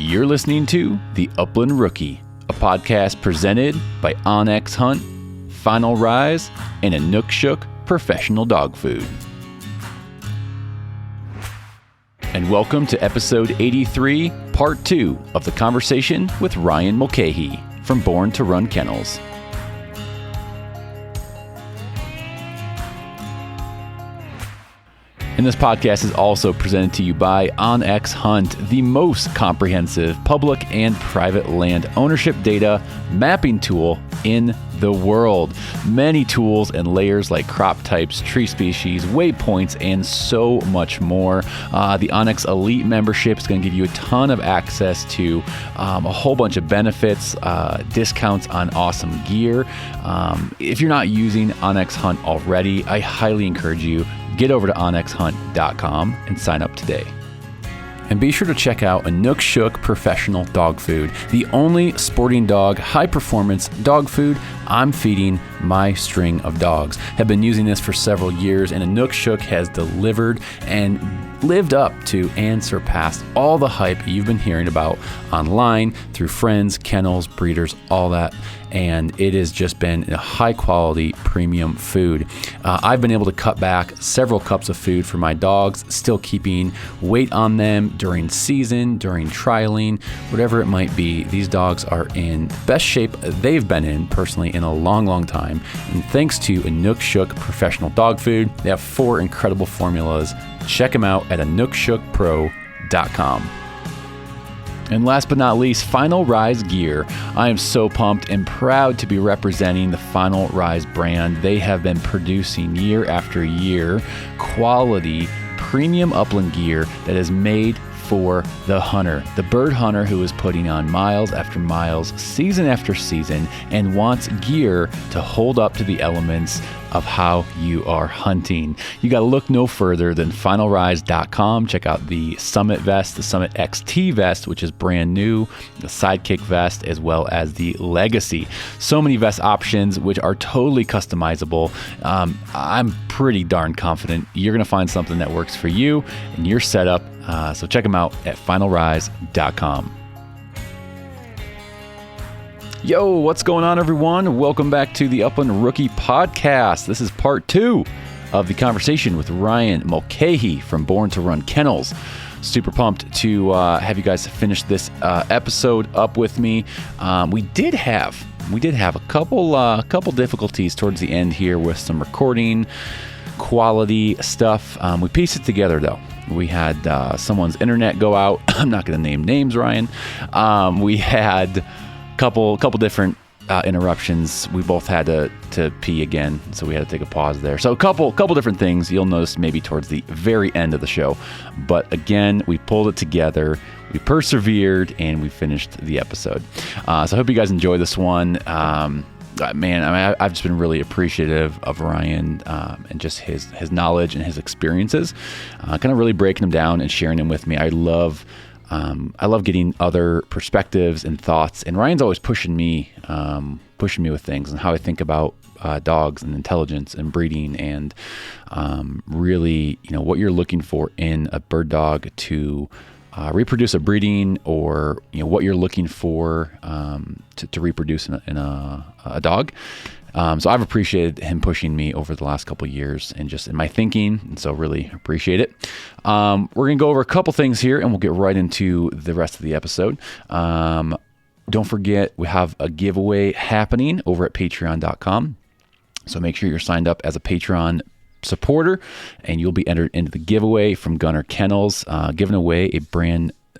You're listening to The Upland Rookie, a podcast presented by Onyx Hunt, Final Rise, and Inukshuk Professional Dog Food. And welcome to episode 83, part 2 of the conversation with Ryan Mulcahy from Born to Run Kennels. And this podcast is also presented to you by Onyx Hunt, the most comprehensive public and private land ownership data mapping tool in the world. Many tools and layers like crop types, tree species, waypoints, and so much more. The Onyx Elite membership is going to give you a ton of access to a whole bunch of benefits, discounts on awesome gear. If you're not using Onyx Hunt already, I highly encourage you, get over to onyxhunt.com and sign up today. And be sure to check out Inukshuk Professional Dog Food, the only sporting dog, high-performance dog food I'm feeding my string of dogs. Have been using this for several years, and Inukshuk has delivered and lived up to and surpassed all the hype you've been hearing about online through friends, kennels, breeders, all that. And it has just been a high-quality premium food. I've been able to cut back several cups of food for my dogs, still keeping weight on them during season, during trialing, whatever it might be. These dogs are in the best shape they've been in, personally, in a long, long time. And thanks to Inukshuk Professional Dog Food, they have 4 incredible formulas. Check them out at inukshukpro.com. And last but not least, Final Rise Gear. I am so pumped and proud to be representing the Final Rise brand. They have been producing year after year quality premium upland gear that is made for the hunter, the bird hunter who is putting on miles after miles, season after season, and wants gear to hold up to the elements of how you are hunting. You got to look no further than finalrise.com. Check out the Summit vest, the Summit XT vest, which is brand new, the Sidekick vest, as well as the Legacy. So many vest options, which are totally customizable. I'm pretty darn confident you're going to find something that works for you and your setup. So check them out at finalrise.com. Yo, what's going on, everyone? Welcome back to the Upland Rookie Podcast. This is part 2 of the conversation with Ryan Mulcahy from Born to Run Kennels. Super pumped to have you guys finish this episode up with me. We did have a couple difficulties towards the end here with some recording quality stuff. We pieced it together though. We had someone's internet go out. I'm not going to name names, Ryan. We had couple different interruptions. We both had to pee again, so we had to take a pause there. So a couple different things you'll notice maybe towards the very end of the show. But again, we pulled it together, we persevered, and we finished the episode. So I hope you guys enjoy this one. I've just been really appreciative of Ryan and just his knowledge and his experiences, kind of really breaking them down and sharing them with me. I love getting other perspectives and thoughts, and Ryan's always pushing me with things and how I think about dogs and intelligence and breeding and really, what you're looking for in a bird dog to reproduce a breeding, or what you're looking for to reproduce in a dog. So I've appreciated him pushing me over the last couple of years and just in my thinking, and so really appreciate it. We're going to go over a couple things here, and we'll get right into the rest of the episode. Don't forget, we have a giveaway happening over at patreon.com. So make sure you're signed up as a Patreon supporter, and you'll be entered into the giveaway from Gunner Kennels, giving away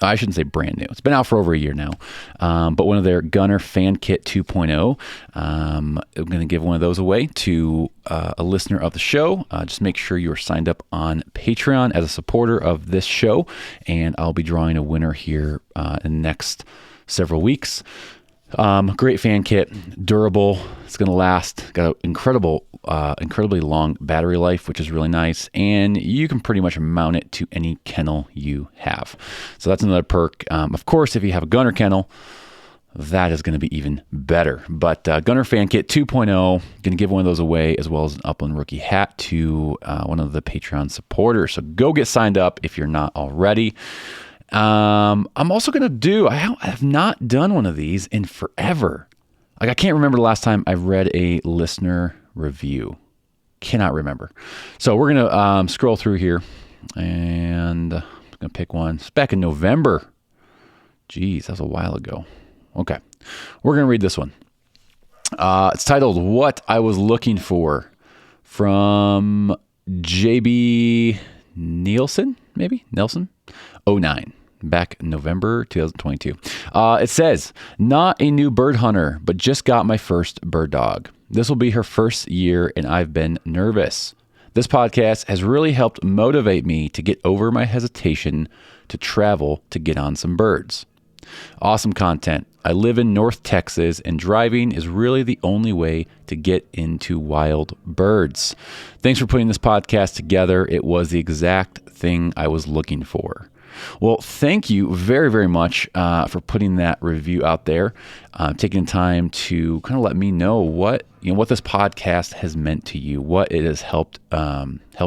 I shouldn't say brand new. It's been out for over a year now. But one of their Gunner Fan Kit 2.0. I'm going to give one of those away to a listener of the show. Just make sure you're signed up on Patreon as a supporter of this show, and I'll be drawing a winner here in the next several weeks. Great fan kit, durable. It's going to last. Got an incredibly long battery life, which is really nice. And you can pretty much mount it to any kennel you have. So that's another perk. Of course, if you have a Gunner kennel, that is going to be even better. But Gunner Fan Kit 2.0, going to give one of those away, as well as an Upland Rookie hat to one of the Patreon supporters. So go get signed up if you're not already. I'm also going to I have not done one of these in forever. Like, I can't remember the last time I read a listener review. Cannot remember. So we're going to scroll through here, and I'm going to pick one. It's back in November. Geez, that was a while ago. Okay. We're going to read this one. It's titled What I Was Looking For, from JB Nelson, 09, back November 2022. It says, not a new bird hunter, but just got my first bird dog. This will be her first year, and I've been nervous. This podcast has really helped motivate me to get over my hesitation to travel to get on some birds. Awesome content. I live in North Texas, and driving is really the only way to get into wild birds. Thanks for putting this podcast together. It was the exact thing I was looking for. Well, thank you very, very much for putting that review out there, taking time to kind of let me know what this podcast has meant to you, what it has helped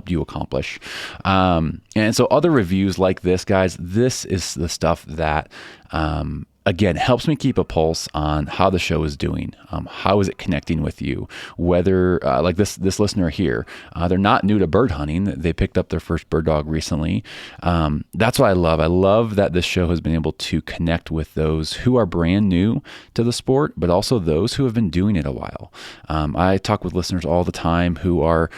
you accomplish. And so other reviews like this, guys, this is the stuff that again, helps me keep a pulse on how the show is doing. How is it connecting with you? Whether, like this listener here, they're not new to bird hunting. They picked up their first bird dog recently. That's what I love. I love that this show has been able to connect with those who are brand new to the sport, but also those who have been doing it a while. I talk with listeners all the time who are,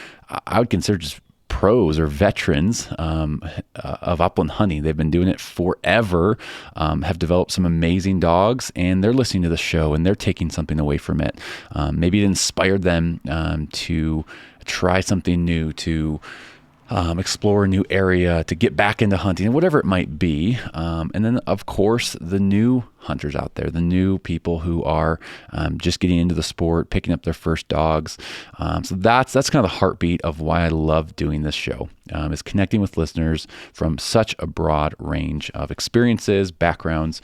I would consider, just pros or veterans of upland hunting. They've been doing it forever, have developed some amazing dogs, and they're listening to the show and they're taking something away from it. Maybe it inspired them to try something new, to explore a new area, to get back into hunting, whatever it might be. And then, of course, the new hunters out there, the new people who are just getting into the sport, picking up their first dogs. So that's kind of the heartbeat of why I love doing this show, is connecting with listeners from such a broad range of experiences, backgrounds.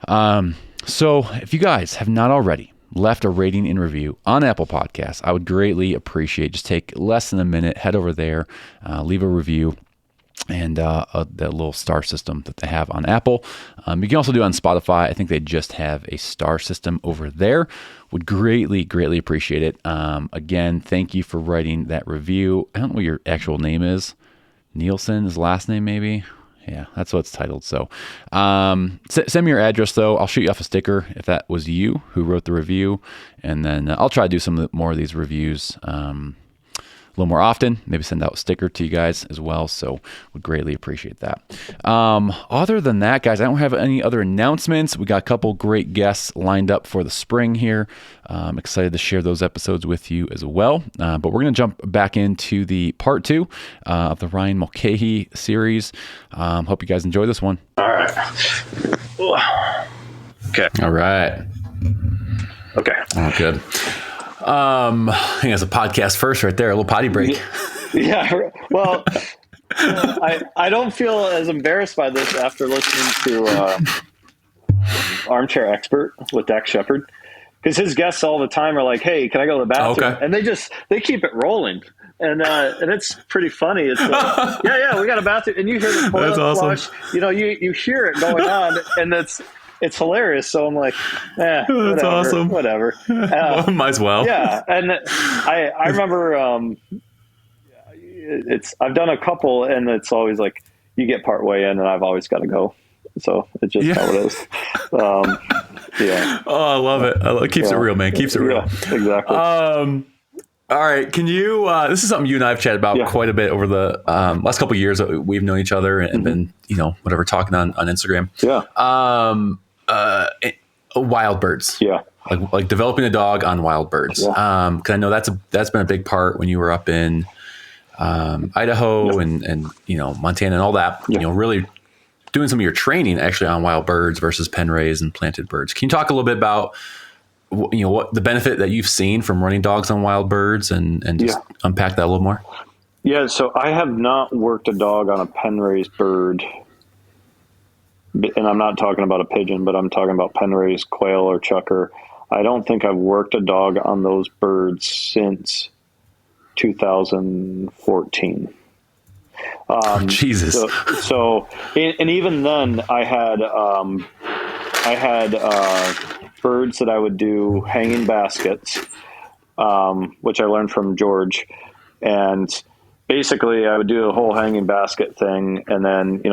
So if you guys have not already left a rating and review on Apple Podcasts, I would greatly appreciate. Just take less than a minute, head over there, leave a review, and that little star system that they have on Apple. You can also do it on Spotify. I think they just have a star system over there. Would greatly, greatly appreciate it. Again, thank you for writing that review. I don't know what your actual name is. Nielsen, his last name maybe? Yeah, that's what it's titled. So send me your address, though. I'll shoot you off a sticker if that was you who wrote the review. And then I'll try to do some more of these reviews a little more often, maybe send out a sticker to you guys as well. So would greatly appreciate that. Other than that, guys, I don't have any other announcements. We got a couple great guests lined up for the spring here. I'm excited to share those episodes with you as well. But we're going to jump back into the part 2 of the Ryan Mulcahy series. Hope you guys enjoy this one. All right. Okay. All right. Okay. Oh, good. I think it's a podcast first right there, a little potty break. Yeah. Well, I don't feel as embarrassed by this after listening to Armchair Expert with Dax Shepard, because his guests all the time are like, "Hey, can I go to the bathroom?" Okay. And they keep it rolling, and it's pretty funny. It's like, yeah, we got a bathroom, and you hear the toilet flush. You know, you hear it going on, and it's hilarious. So I'm like, that's whatever, awesome. Whatever. Might as well. Yeah, and I remember I've done a couple, and it's always like you get part way in, and I've always got to go. So it's just how it is. Yeah. Oh, I love it. It keeps it real, man. Keeps it real. Yeah, exactly. All right. Can you, this is something you and I have chatted about quite a bit over the last couple of years. We've known each other and been, talking on Instagram. Yeah. Wild birds. Yeah. Like developing a dog on wild birds. Yeah. 'Cause I know that's been a big part when you were up in Idaho and Montana and all that, really doing some of your training actually on wild birds versus pen raised and planted birds. Can you talk a little bit about what the benefit that you've seen from running dogs on wild birds and just unpack that a little more? Yeah. So I have not worked a dog on a pen raised bird, and I'm not talking about a pigeon, but I'm talking about pen raised quail or chucker. I don't think I've worked a dog on those birds since 2014. Jesus. And even then I had birds that I would do hanging baskets, which I learned from George. And basically I would do a whole hanging basket thing. And then,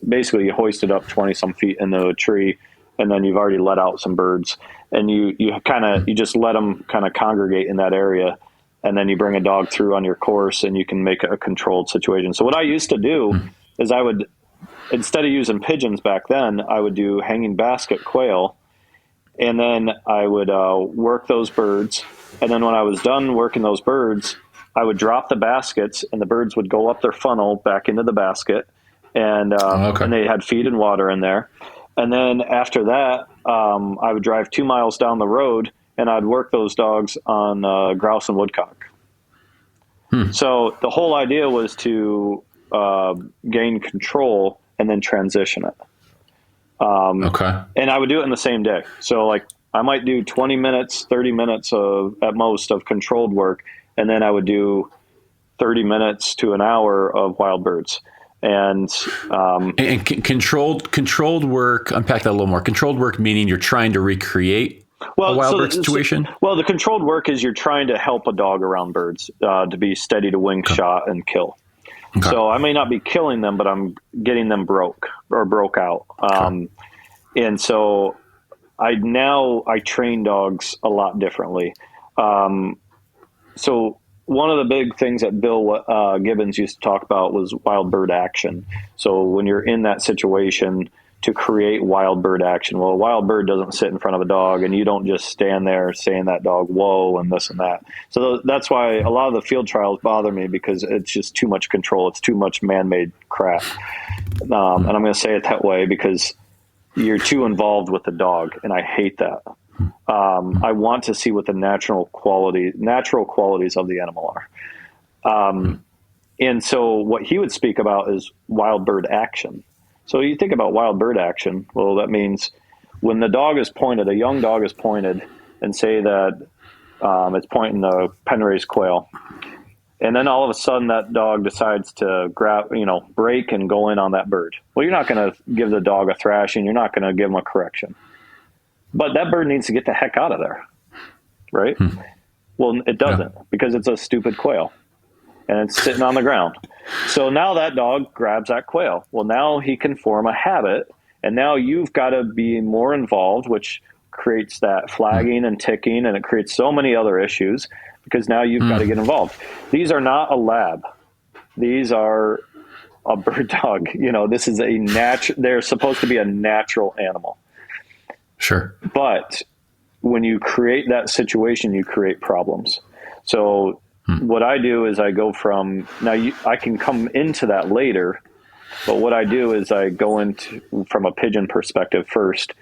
basically you hoist it up 20 some feet into a tree, and then you've already let out some birds, and you just let them kind of congregate in that area. And then you bring a dog through on your course, and you can make a controlled situation. So what I used to do is I would, instead of using pigeons back then, I would do hanging basket quail. And then I would work those birds. And then when I was done working those birds, I would drop the baskets, and the birds would go up their funnel back into the basket. And, and they had feed and water in there. And then after that, I would drive 2 miles down the road, and I'd work those dogs on grouse and woodcock. So the whole idea was to gain control and then transition it. And I would do it in the same day. So like I might do 20 minutes, 30 minutes at most of controlled work. And then I would do 30 minutes to an hour of wild birds. And controlled work, unpack that a little more. Controlled work meaning you're trying to recreate a wild bird situation? The controlled work is you're trying to help a dog around birds to be steady to wing, shot, and kill. Okay. So I may not be killing them, but I'm getting them broke out. And so I train dogs a lot differently. So one of the big things that Bill Gibbons used to talk about was wild bird action. So when you're in that situation, to create wild bird action. Well, a wild bird doesn't sit in front of a dog, and you don't just stand there saying that dog, whoa, and this and that. So that's why a lot of the field trials bother me, because it's just too much control. It's too much man-made crap. And I'm going to say it that way because you're too involved with the dog, and I hate that. I want to see what the natural qualities of the animal are. And so what he would speak about is wild bird action. So you think about wild bird action. Well, that means when the dog is pointed, a young dog is pointed, and say that it's pointing a pen-raised quail. And then all of a sudden that dog decides to break and go in on that bird. Well, you're not going to give the dog a thrashing. You're not going to give him a correction. But that bird needs to get the heck out of there, right? Well, it doesn't, because it's a stupid quail, and it's sitting on the ground. So now that dog grabs that quail. Well, now he can form a habit, and now you've got to be more involved, which creates that flagging and ticking, and it creates so many other issues, because now you've got to get involved. These are not a lab. These are a bird dog. This is they're supposed to be a natural animal. Sure. But when you create that situation, you create problems. So what I do is I go from I can come into that later, but what I do is I go into from a pigeon perspective first,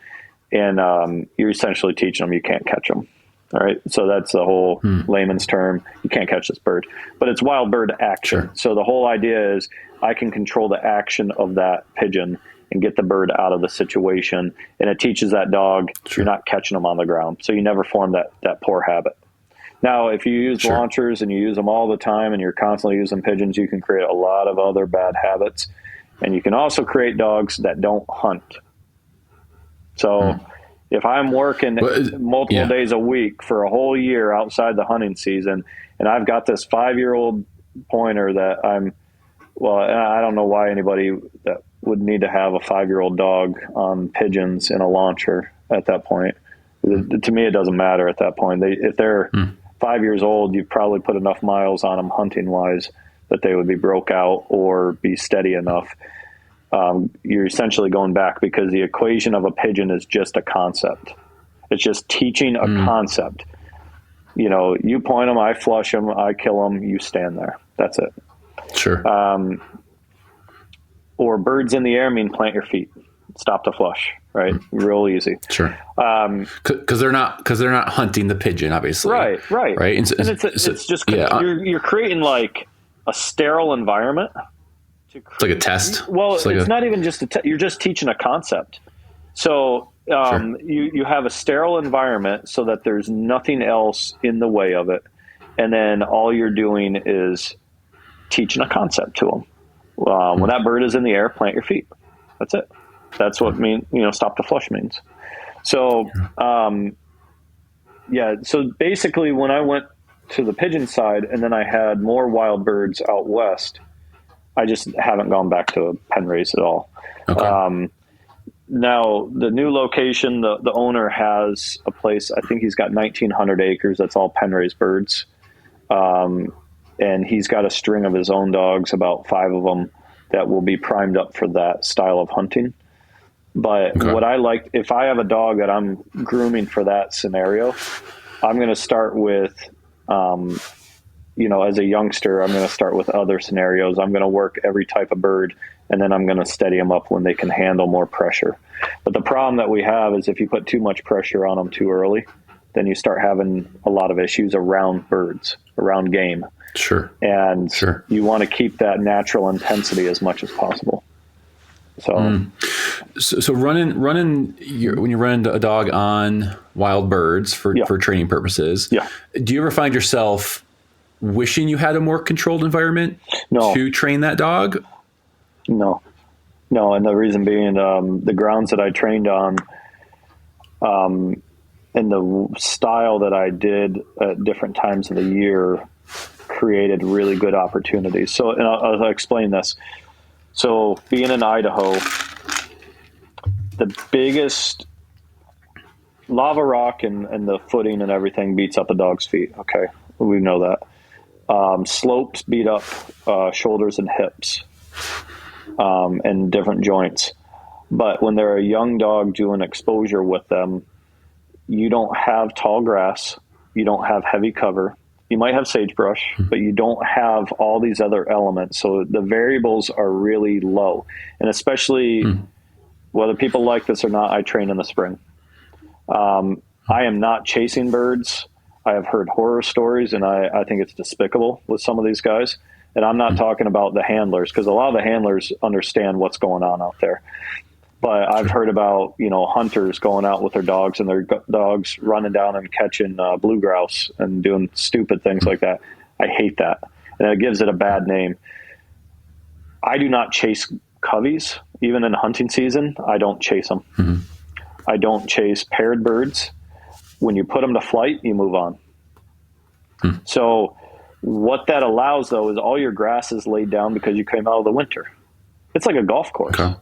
and you're essentially teaching them you can't catch them. All right. So that's the whole layman's term. You can't catch this bird, but it's wild bird action. Sure. So the whole idea is I can control the action of that pigeon and get the bird out of the situation. And it teaches that dog, you're not catching them on the ground. So you never form that poor habit. Now, if you use launchers and you use them all the time and you're constantly using pigeons, you can create a lot of other bad habits. And you can also create dogs that don't hunt. So if I'm working multiple days a week for a whole year outside the hunting season, and I've got this 5-year-old pointer that I don't know why anybody that would need to have a 5-year-old dog on pigeons in a launcher at that point. To me, it doesn't matter at that point. If they're 5 years old, you've probably put enough miles on them hunting wise that they would be broke out or be steady enough. You're essentially going back, because the equation of a pigeon is just a concept. It's just teaching a concept. You point them, I flush them, I kill them, you stand there. That's it. Sure. Or birds in the air mean plant your feet. Stop the flush, right? Real easy. Sure. Because they're not hunting the pigeon, obviously. Right. And it's just you're creating like a sterile environment. It's like a test. Well, it's not even just you're just teaching a concept. So you have a sterile environment so that there's nothing else in the way of it, and then all you're doing is teaching a concept to them. When that bird is in the air, plant your feet. That's it. That's what stop the flush means. So, so basically when I went to the pigeon side and then I had more wild birds out west, I just haven't gone back to pen raise at all. Okay. Now the new location, the owner has a place, I think he's got 1,900 acres. That's all pen raised birds. And he's got a string of his own dogs, about 5 of them, that will be primed up for that style of hunting. But what I like, if I have a dog that I'm grooming for that scenario, I'm going to start with, as a youngster, I'm going to start with other scenarios. I'm going to work every type of bird, and then I'm going to steady them up when they can handle more pressure. But the problem that we have is if you put too much pressure on them too early, then you start having a lot of issues around birds, around game. Sure. And you want to keep that natural intensity as much as possible. So, so running when you run a dog on wild birds for training purposes, do you ever find yourself wishing you had a more controlled environment to train that dog? No. And the reason being, the grounds that I trained on, and the style that I did at different times of the year created really good opportunities. So, and I'll explain this. So being in Idaho, the biggest lava rock and the footing and everything beats up a dog's feet. Okay. We know that. Slopes beat up shoulders and hips, and different joints. But when they're a young dog doing exposure with them, you don't have tall grass. You don't have heavy cover. You might have sagebrush, but you don't have all these other elements. So the variables are really low. And especially whether people like this or not, I train in the spring. I am not chasing birds. I have heard horror stories, and I think it's despicable with some of these guys. And I'm not talking about the handlers, because a lot of the handlers understand what's going on out there. But I've heard about, hunters going out with their dogs and their dogs running down and catching blue grouse and doing stupid things like that. I hate that. And it gives it a bad name. I do not chase coveys. Even in hunting season, I don't chase them. Mm-hmm. I don't chase paired birds. When you put them to flight, you move on. So what that allows, though, is all your grass is laid down because you came out of the winter. It's like a golf course. Okay.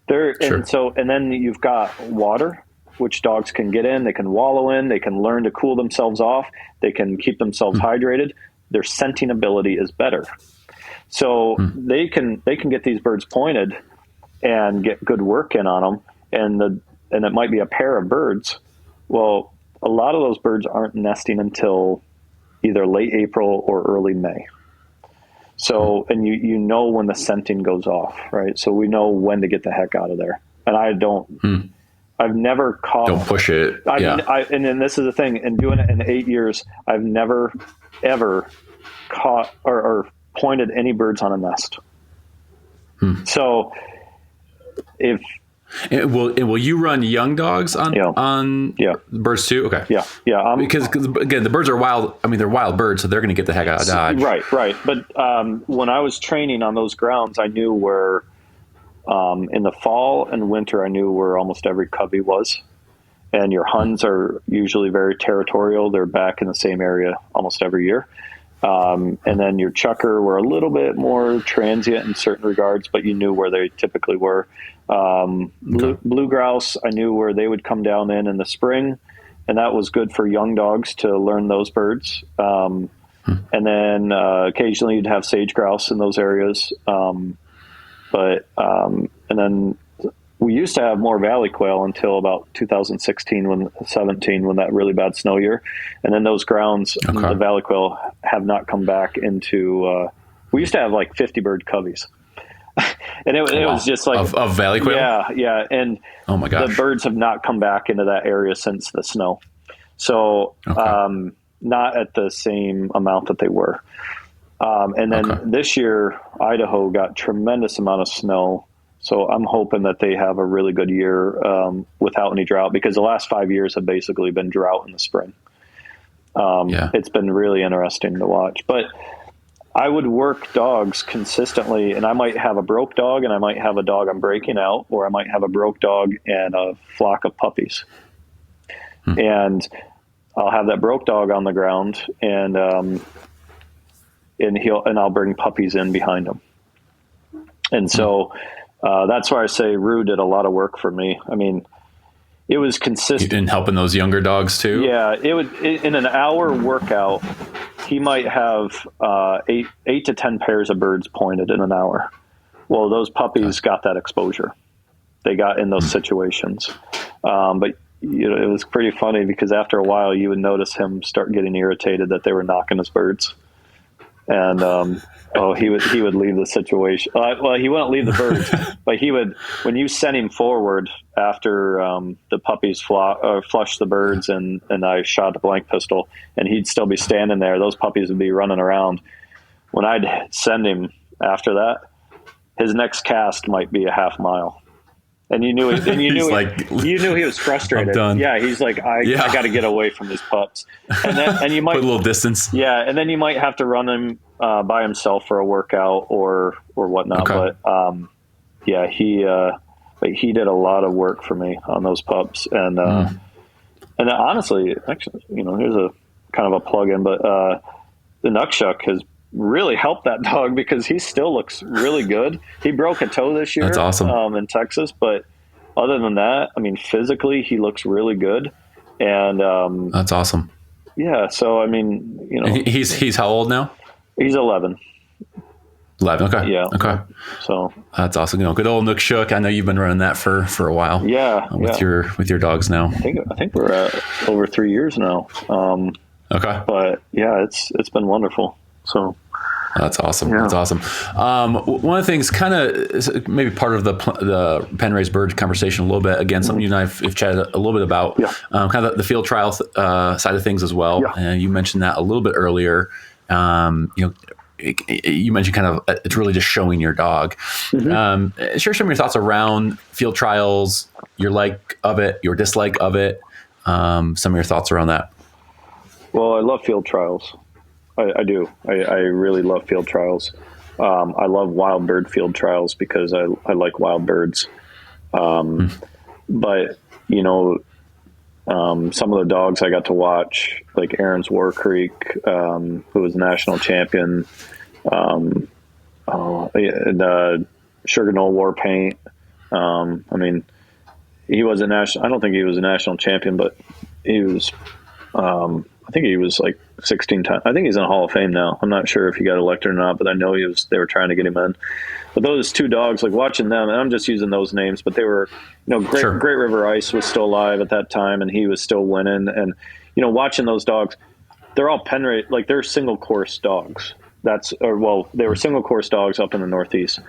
And then you've got water, which dogs can get in, they can wallow in, they can learn to cool themselves off, they can keep themselves hydrated. Their scenting ability is better. So they can get these birds pointed and get good work in on them. And it might be a pair of birds. Well, a lot of those birds aren't nesting until either late April or early May. So, and you know when the scenting goes off, right? So we know when to get the heck out of there. And I've never caught. Don't push it. And then this is the thing, in doing it in 8 years, I've never, ever caught or pointed any birds on a nest. So will you run young dogs on birds too? Okay. Yeah. Because again, the birds are wild. I mean, they're wild birds, so they're going to get the heck out of Dodge. Right. But when I was training on those grounds, I knew where in the fall and winter, I knew where almost every covey was. And your Huns are usually very territorial. They're back in the same area almost every year. And then your Chucker were a little bit more transient in certain regards, but you knew where they typically were. Blue grouse, I knew where they would come down in the spring, and that was good for young dogs to learn those birds. And then occasionally you'd have sage grouse in those areas. And then we used to have more valley quail until about 2016, when that really bad snow year. And then those grounds, the valley quail have not come back into, we used to have like 50 bird coveys. And it was just like of valley quail. Yeah. And oh my gosh, the birds have not come back into that area since the snow. So, not at the same amount that they were. And then this year, Idaho got tremendous amount of snow. So I'm hoping that they have a really good year without any drought, because the last 5 years have basically been drought in the spring. It's been really interesting to watch. But I would work dogs consistently, and I might have a broke dog, and I might have a dog I'm breaking out, or I might have a broke dog and a flock of puppies. And I'll have that broke dog on the ground, and I'll bring puppies in behind him. And so that's why I say Rue did a lot of work for me. I mean, it was consistent. In helping those younger dogs too? Yeah, in an hour workout, he might have 8 to 10 pairs of birds pointed in an hour. Well, those puppies got that exposure. They got in those situations. But it was pretty funny because after a while, you would notice him start getting irritated that they were knocking his birds. And he would leave the situation. Well, he wouldn't leave the birds, but he would, when you sent him forward after the puppies flushed the birds and I shot the blank pistol, and he'd still be standing there. Those puppies would be running around. When I'd send him after that, his next cast might be a half mile. And you knew he was frustrated. I'm done. Yeah, he's like, I got to get away from these pups. And you might put a little distance. Yeah, and then you might have to run him by himself for a workout or whatnot. Okay. But he did a lot of work for me on those pups. And honestly, actually, here's a kind of a plug-in, but the Nuckshuck has really helped that dog because he still looks really good. He broke a toe this year. That's awesome. In Texas, but other than that, I mean, physically he looks really good. And that's awesome. Yeah, so I mean, he's how old now? He's 11. 11. Okay. Yeah. Okay. So that's awesome. Good old Nuckshuck. I know you've been running that for a while. Yeah. With your dogs now. I think we're at over 3 years now. Okay. But yeah, it's been wonderful. So that's awesome. Yeah. That's awesome. One of the things, kind of maybe part of the pen raised bird conversation a little bit. Again, something you and I have chatted a little bit about. Yeah. Kind of the field trial side of things as well. Yeah. And you mentioned that a little bit earlier. You mentioned kind of it's really just showing your dog. Mm-hmm. Share some of your thoughts around field trials, your like of it, your dislike of it. Some of your thoughts around that. Well, I love field trials. I do. I really love field trials. I love wild bird field trials because I like wild birds. But, some of the dogs I got to watch, like Aaron's War Creek, who was national champion, Sugar Knoll War Paint. I mean, he wasn't national. I don't think he was a national champion, but he was, I think he was like 16 times. I think he's in the Hall of Fame now. I'm not sure if he got elected or not, but I know they were trying to get him in. But those two dogs, like watching them, and I'm just using those names, but they were, Great River Ice was still alive at that time, and he was still winning. And, watching those dogs, they're all pen rate, like they're single course dogs. They were single course dogs up in the Northeast.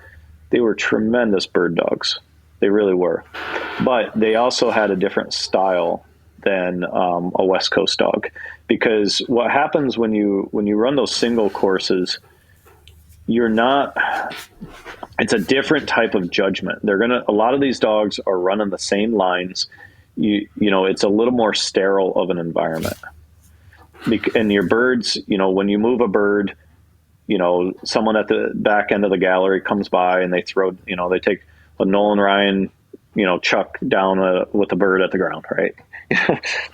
They were tremendous bird dogs. They really were. But they also had a different style than a West Coast dog, because what happens when you run those single courses, it's a different type of judgment. A lot of these dogs are running the same lines. It's a little more sterile of an environment. And your birds, when you move a bird, someone at the back end of the gallery comes by and they throw, they take a Nolan Ryan, chuck down with a bird at the ground, right?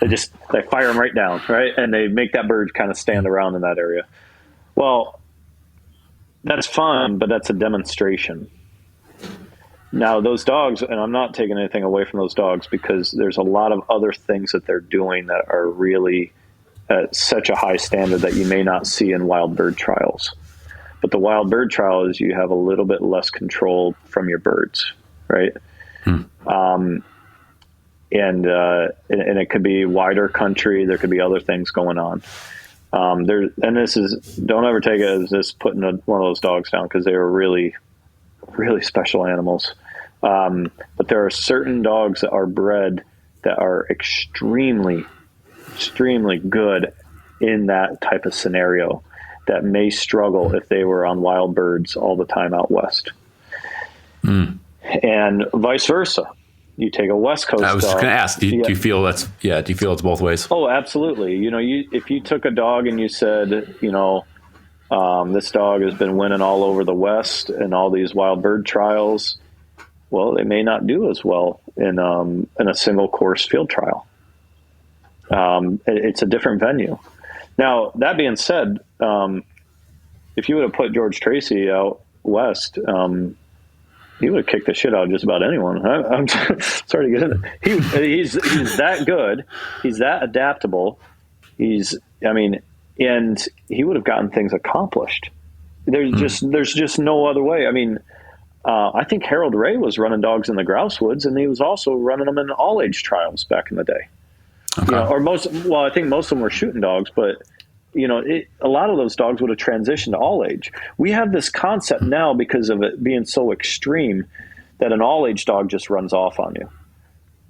they fire them right down, right? And they make that bird kind of stand around in that area. Well, that's fun, but that's a demonstration. Now, those dogs, and I'm not taking anything away from those dogs, because there's a lot of other things that they're doing that are really at such a high standard that you may not see in wild bird trials. But the wild bird trial is you have a little bit less control from your birds, right? And it could be wider country. There could be other things going on. Don't ever take it as this putting one of those dogs down, because they were really, really special animals. But there are certain dogs that are bred that are extremely, extremely good in that type of scenario that may struggle if they were on wild birds all the time out west. And vice versa. You take a West Coast dog. I was just going to ask, do you feel it's both ways? Oh, absolutely. If you took a dog and you said, This dog has been winning all over the West and all these wild bird trials. Well, they may not do as well in a single course field trial. It's a different venue. Now, that being said, if you would have put George Tracy out west, he would have kicked the shit out of just about anyone. I'm sorry to get in it. He's that good. He's that adaptable. And he would have gotten things accomplished. There's just no other way. I mean, I think Harold Ray was running dogs in the grouse woods, and he was also running them in all age trials back in the day. Okay. I think most of them were shooting dogs, but a lot of those dogs would have transitioned to all age. We have this concept now, because of it being so extreme, that an all age dog just runs off on you.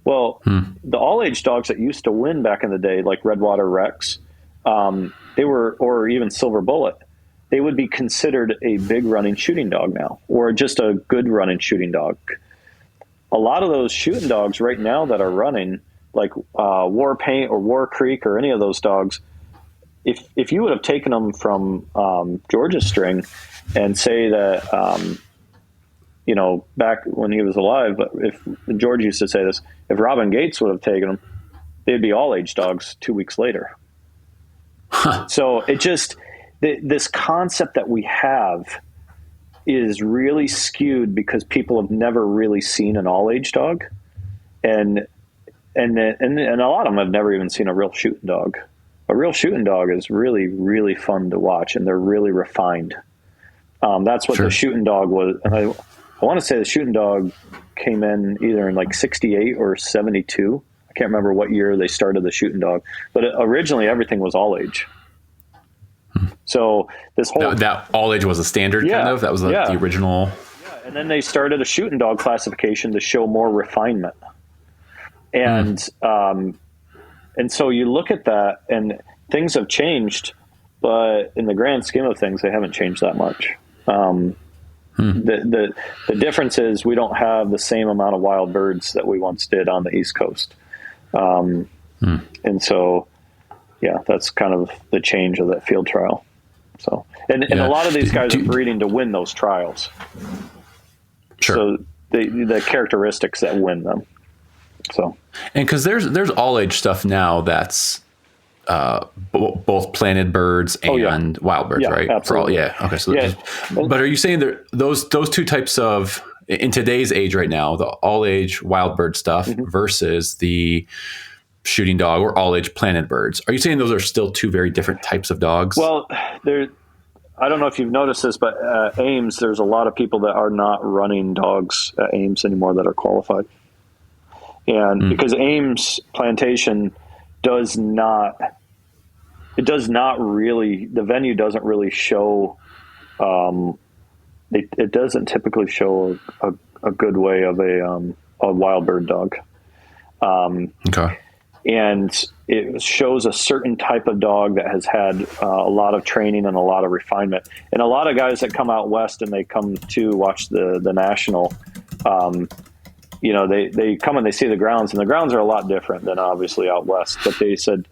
Well, the all age dogs that used to win back in the day, like Redwater Rex, or even Silver Bullet, they would be considered a big running shooting dog now, or just a good running shooting dog. A lot of those shooting dogs right now that are running, like War Paint or War Creek or any of those dogs, if you would have taken them from George's string and say that, back when he was alive, if George used to say this, if Robin Gates would have taken them, they'd be all age dogs 2 weeks later. Huh. So it just, this concept that we have is really skewed because people have never really seen an all age dog. And a lot of them have never even seen a real shooting dog. A real shooting dog is really, really fun to watch, and they're really refined. That's what the shooting dog was. And I want to say the shooting dog came in either in like 68 or 72. I can't remember what year they started the shooting dog, but originally everything was all age. So this whole that all age was a standard kind of. That was the original. Yeah, and then they started a shooting dog classification to show more refinement. And so you look at that, and things have changed, but in the grand scheme of things, they haven't changed that much. The difference is we don't have the same amount of wild birds that we once did on the East Coast. And so, that's kind of the change of that field trial. So, and a lot of these guys are breeding to win those trials. Sure. So the characteristics that win them. So, and because there's all age stuff now that's both planted birds and wild birds, right? Absolutely. Okay. So, but are you saying that those two types of, in today's age right now, the all age wild bird stuff versus the shooting dog or all age planted birds, are you saying those are still two very different types of dogs? Well, I don't know if you've noticed this, but Ames, there's a lot of people that are not running dogs at Ames anymore that are qualified. And because Ames Plantation does not really, the venue doesn't really show, it doesn't typically show a good way of a wild bird dog. Okay. And it shows a certain type of dog that has had a lot of training and a lot of refinement. And a lot of guys that come out west and they come to watch the national, they come and they see the grounds, and the grounds are a lot different than obviously out west. But they said,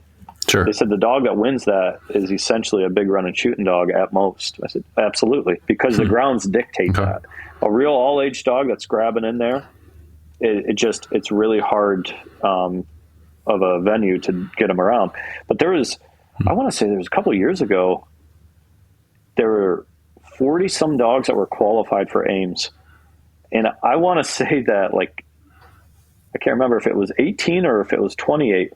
they said the dog that wins that is essentially a big run and shooting dog at most. I said, absolutely, because the grounds dictate that. A real all age dog that's grabbing in there, it's really hard of a venue to get them around. But I want to say there was a couple of years ago, there were 40 some dogs that were qualified for Ames. And I want to say that, like, I can't remember if it was 18 or if it was 28,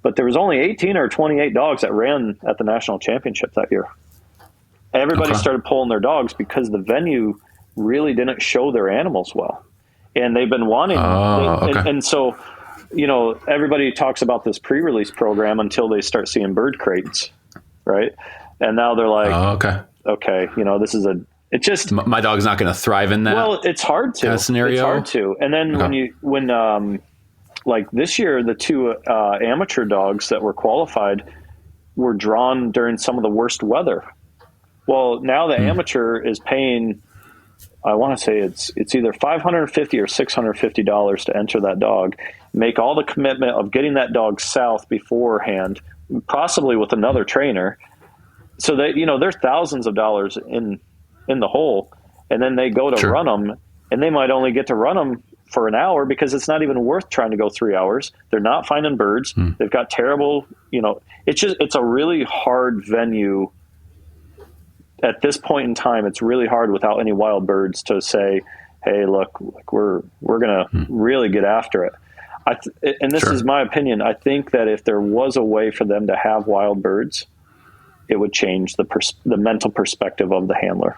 but there was only 18 or 28 dogs that ran at the national championship that year. Everybody started pulling their dogs because the venue really didn't show their animals well. And they've been wanting, and so, everybody talks about this pre-release program until they start seeing bird crates, right? And now they're like, okay, this is it's just, my dog's not going to thrive in that. Well, it's hard to. Kind of scenario. It's hard to. And then when like this year, the two amateur dogs that were qualified were drawn during some of the worst weather. Well, now the amateur is paying, I want to say it's either $550 or $650 to enter that dog, make all the commitment of getting that dog south beforehand, possibly with another trainer, so that, there's thousands of dollars in the hole, and then they go to run them, and they might only get to run them for an hour because it's not even worth trying to go 3 hours. They're not finding birds. They've got terrible, it's a really hard venue at this point in time. It's really hard without any wild birds to say, hey, look, we're going to really get after it. And this is my opinion. I think that if there was a way for them to have wild birds, it would change the mental perspective of the handler.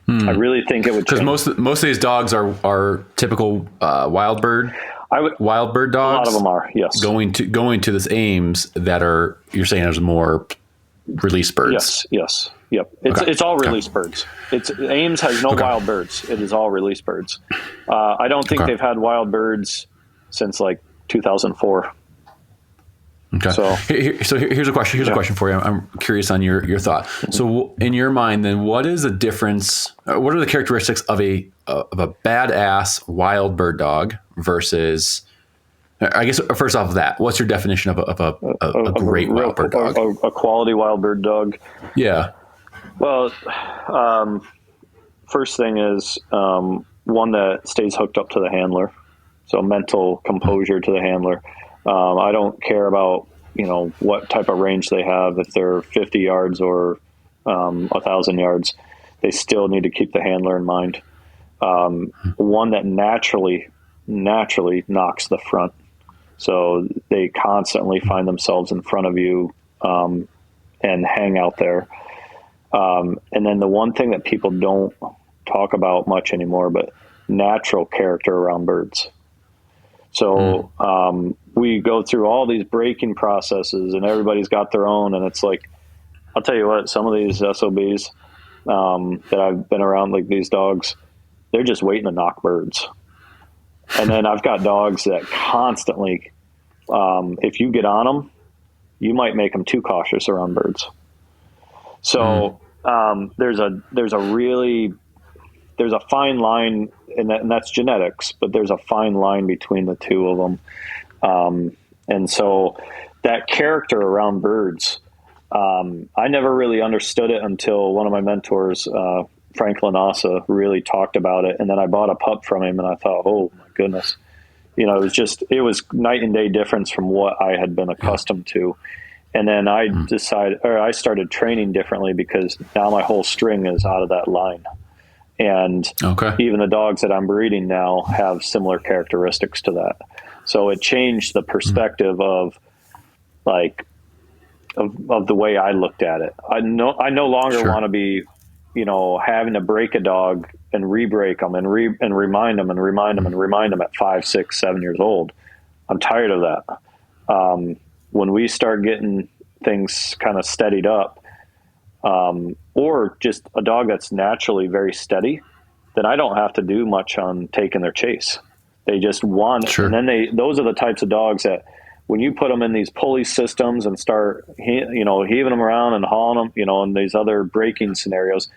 I really think it would change. Because most of these dogs are typical wild bird dogs. A lot of them are, yes. Going to this Ames that are, you're saying there's more release birds. Yes. Yep. It's all release birds. Ames has no wild birds. It is all release birds. I don't think they've had wild birds since like 2004. Okay. So here's a question. Here's a question for you. I'm curious on your thought. So in your mind, then, what is the difference? What are the characteristics of a badass wild bird dog versus? I guess first off of that, what's your definition of a great wild bird dog? A quality wild bird dog. Yeah. Well, first thing is one that stays hooked up to the handler. So mental composure to the handler. I don't care about, what type of range they have. If they're 50 yards or 1,000 yards, they still need to keep the handler in mind. One that naturally knocks the front. So they constantly find themselves in front of you and hang out there. And then the one thing that people don't talk about much anymore, but natural character around birds. So we go through all these breaking processes, and everybody's got their own. And it's like, I'll tell you what, some of these SOBs that I've been around, like these dogs, they're just waiting to knock birds. And then I've got dogs that constantly, if you get on them, you might make them too cautious around birds. So there's a fine line, and that's genetics, but there's a fine line between the two of them. And so that character around birds, I never really understood it until one of my mentors, Franklin Asa, really talked about it. And then I bought a pup from him, and I thought, oh my goodness, it was night and day difference from what I had been accustomed to. And then I started training differently because now my whole string is out of that line. And even the dogs that I'm breeding now have similar characteristics to that. So it changed the perspective of the way I looked at it. I no longer want to be, having to break a dog and re-break them and remind them at 5, 6, 7 years old. I'm tired of that. When we start getting things kind of steadied up, or just a dog that's naturally very steady, then I don't have to do much on taking their chase. They just want it. And then those are the types of dogs that when you put them in these pulley systems and start, heaving them around and hauling them, in these other breaking scenarios,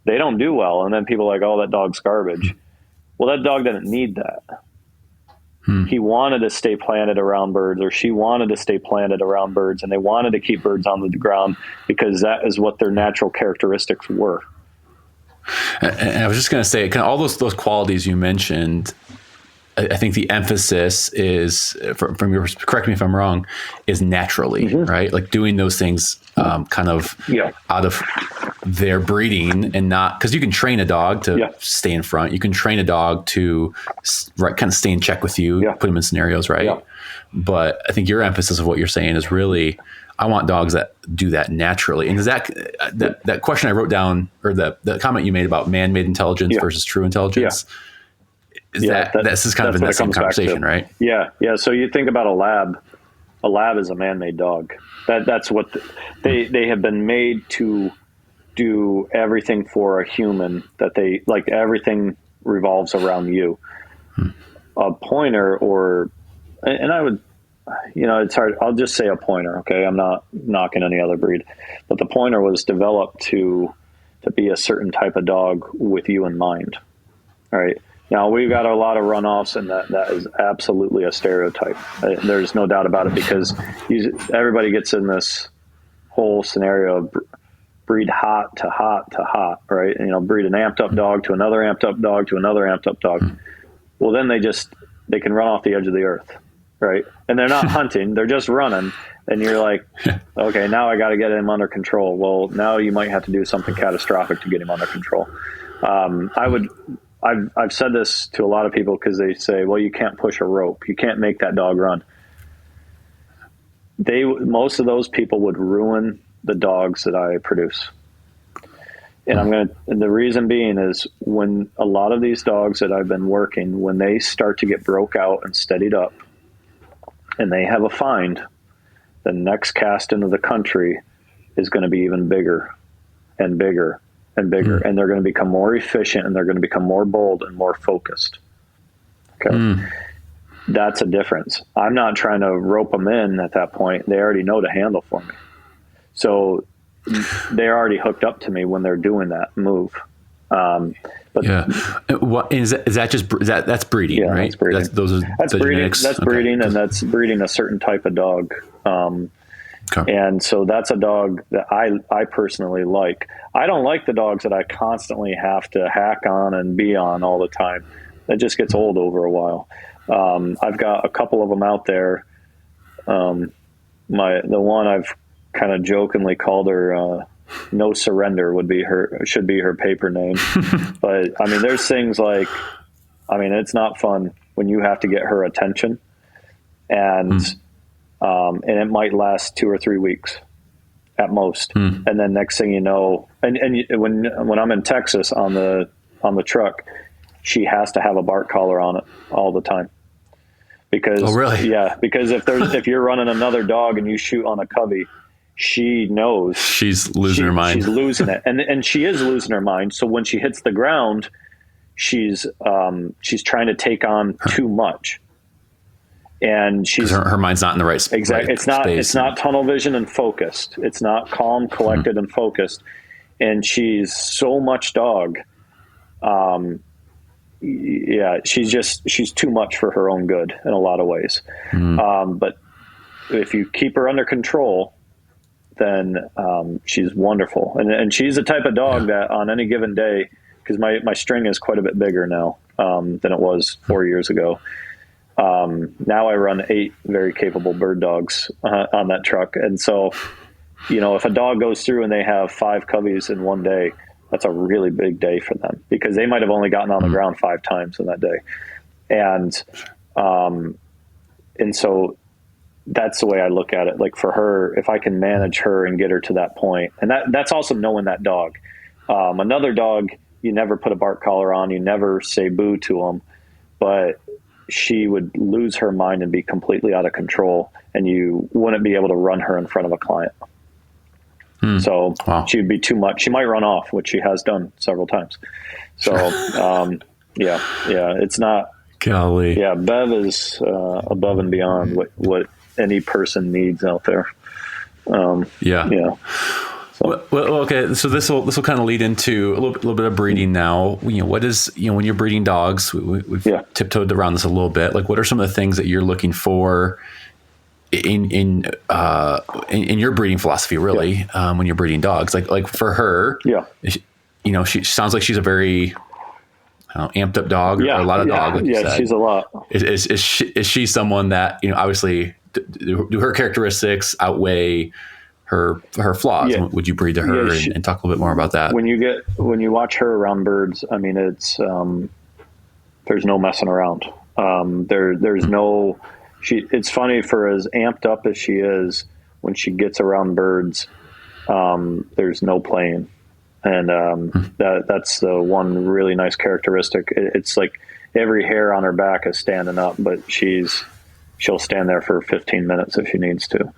they don't do well. And then people are like, oh, that dog's garbage. Well, that dog didn't need that. He wanted to stay planted around birds, or she wanted to stay planted around birds, and they wanted to keep birds on the ground because that is what their natural characteristics were. And I was just going to say, kind of all those qualities you mentioned, I think the emphasis is, from your, correct me if I'm wrong, is naturally, right? Like doing those things kind of out of their breeding, and not, because you can train a dog to stay in front. You can train a dog to kind of stay in check with you, put them in scenarios, right? Yeah. But I think your emphasis of what you're saying is really, I want dogs that do that naturally. And does that question I wrote down, or the comment you made about man-made intelligence versus true intelligence, this is kind of in that same conversation, right? Yeah. So you think about a lab. A lab is a man-made dog. That's what they have been made to do everything for a human. That they like, everything revolves around you. A pointer, and I would, it's hard. I'll just say a pointer. Okay, I'm not knocking any other breed, but the pointer was developed to be a certain type of dog with you in mind. All right. Now, we've got a lot of runoffs, and that is absolutely a stereotype. There's no doubt about it, because everybody gets in this whole scenario of breed hot to hot to hot, right? And, breed an amped up dog to another amped up dog to another amped up dog. Well, then they can run off the edge of the earth, right? And they're not hunting, they're just running. And you're like, okay, now I got to get him under control. Well, now you might have to do something catastrophic to get him under control. I've said this to a lot of people because they say, well, you can't push a rope. You can't make that dog run. Most of those people would ruin the dogs that I produce. And the reason being is when a lot of these dogs that I've been working, when they start to get broke out and steadied up and they have a find, the next cast into the country is going to be even bigger and bigger and bigger. And they're going to become more efficient and they're going to become more bold and more focused. Okay. That's a difference. I'm not trying to rope them in at that point. They already know to handle for me. So they're already hooked up to me when they're doing that move. But what is that? That's breeding, right? That's breeding. That's breeding. Genetics. That's breeding, and that's breeding a certain type of dog. And so that's a dog that I personally like. I don't like the dogs that I constantly have to hack on and be on all the time. That just gets old over a while. I've got a couple of them out there. The one I've kind of jokingly called her No Surrender should be her paper name. But I mean, there's things like, it's not fun when you have to get her attention, and it might last 2 or 3 weeks at most. And then next thing you know, and when I'm in Texas on the truck, she has to have a bark collar on it all the time. Because, because if you're running another dog and you shoot on a covey, she knows she's losing her mind. She's losing it. And she is losing her mind. So when she hits the ground, she's trying to take on too much. And her mind's not in the right space. Exactly. It's not tunnel vision and focused. It's not calm, collected, and focused. And she's so much dog. She's too much for her own good in a lot of ways. But if you keep her under control, then she's wonderful. And she's the type of dog that on any given day, because my string is quite a bit bigger now than it was 4 years ago. Now I run 8 very capable bird dogs on that truck. And so, if a dog goes through and they have 5 coveys in one day, that's a really big day for them because they might have only gotten on the ground 5 times in that day. And so that's the way I look at it. Like for her, if I can manage her and get her to that point, and that's also knowing that dog. Another dog, you never put a bark collar on, you never say boo to them, but she would lose her mind and be completely out of control, and you wouldn't be able to run her in front of a client. So she'd be too much. She might run off, which she has done several times. So, it's not. Golly. Yeah, Bev is above and beyond what any person needs out there. So. Well, okay. So this will kind of lead into a little bit of breeding now. What is when you're breeding dogs? We've tiptoed around this a little bit. Like, what are some of the things that you're looking for in your breeding philosophy, really, when you're breeding dogs? Like for her, she sounds like she's a very amped up dog, or a lot of dog. Like you said. She's a lot. Is she someone that obviously do her characteristics outweigh her flaws? Would you breed to her and talk a little bit more about that? When you watch her around birds, it's there's no messing around. There's no. It's funny, for as amped up as she is, when she gets around birds, there's no playing. And that's the one really nice characteristic. It's like every hair on her back is standing up, but she'll stand there for 15 minutes if she needs to.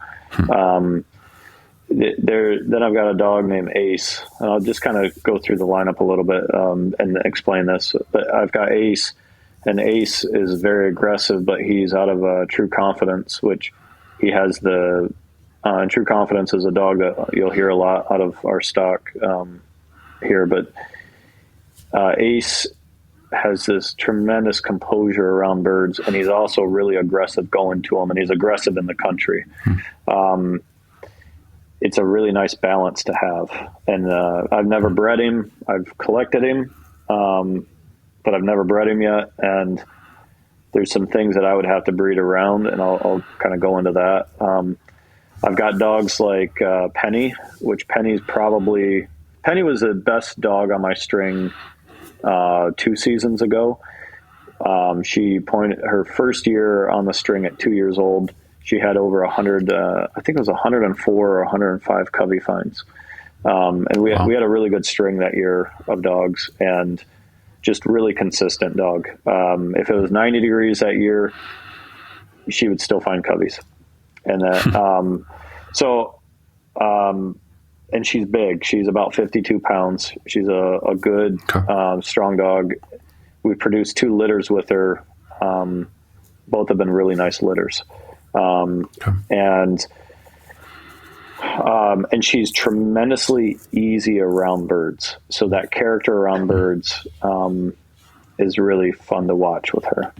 Then I've got a dog named Ace, and I'll just kind of go through the lineup a little bit and explain this. But I've got Ace. And Ace is very aggressive, but he's out of True Confidence, which he has True Confidence is a dog that you'll hear a lot out of our stock here. But Ace has this tremendous composure around birds, and he's also really aggressive going to them, and he's aggressive in the country. it's a really nice balance to have. And I've never bred him. I've collected him, but I've never bred him yet. And there's some things that I would have to breed around, and I'll kind of go into that. I've got dogs like Penny, which Penny was the best dog on my string 2 seasons ago. She pointed her first year on the string at 2 years old. She had over 100, I think it was 104 or 105 covey finds. And we had a really good string that year of dogs, and just really consistent dog. If it was 90 degrees that year, she would still find coveys. And that, and she's big. She's about 52 pounds. She's a good, strong dog. We produced 2 litters with her. Both have been really nice litters. And she's tremendously easy around birds. So that character around birds, is really fun to watch with her.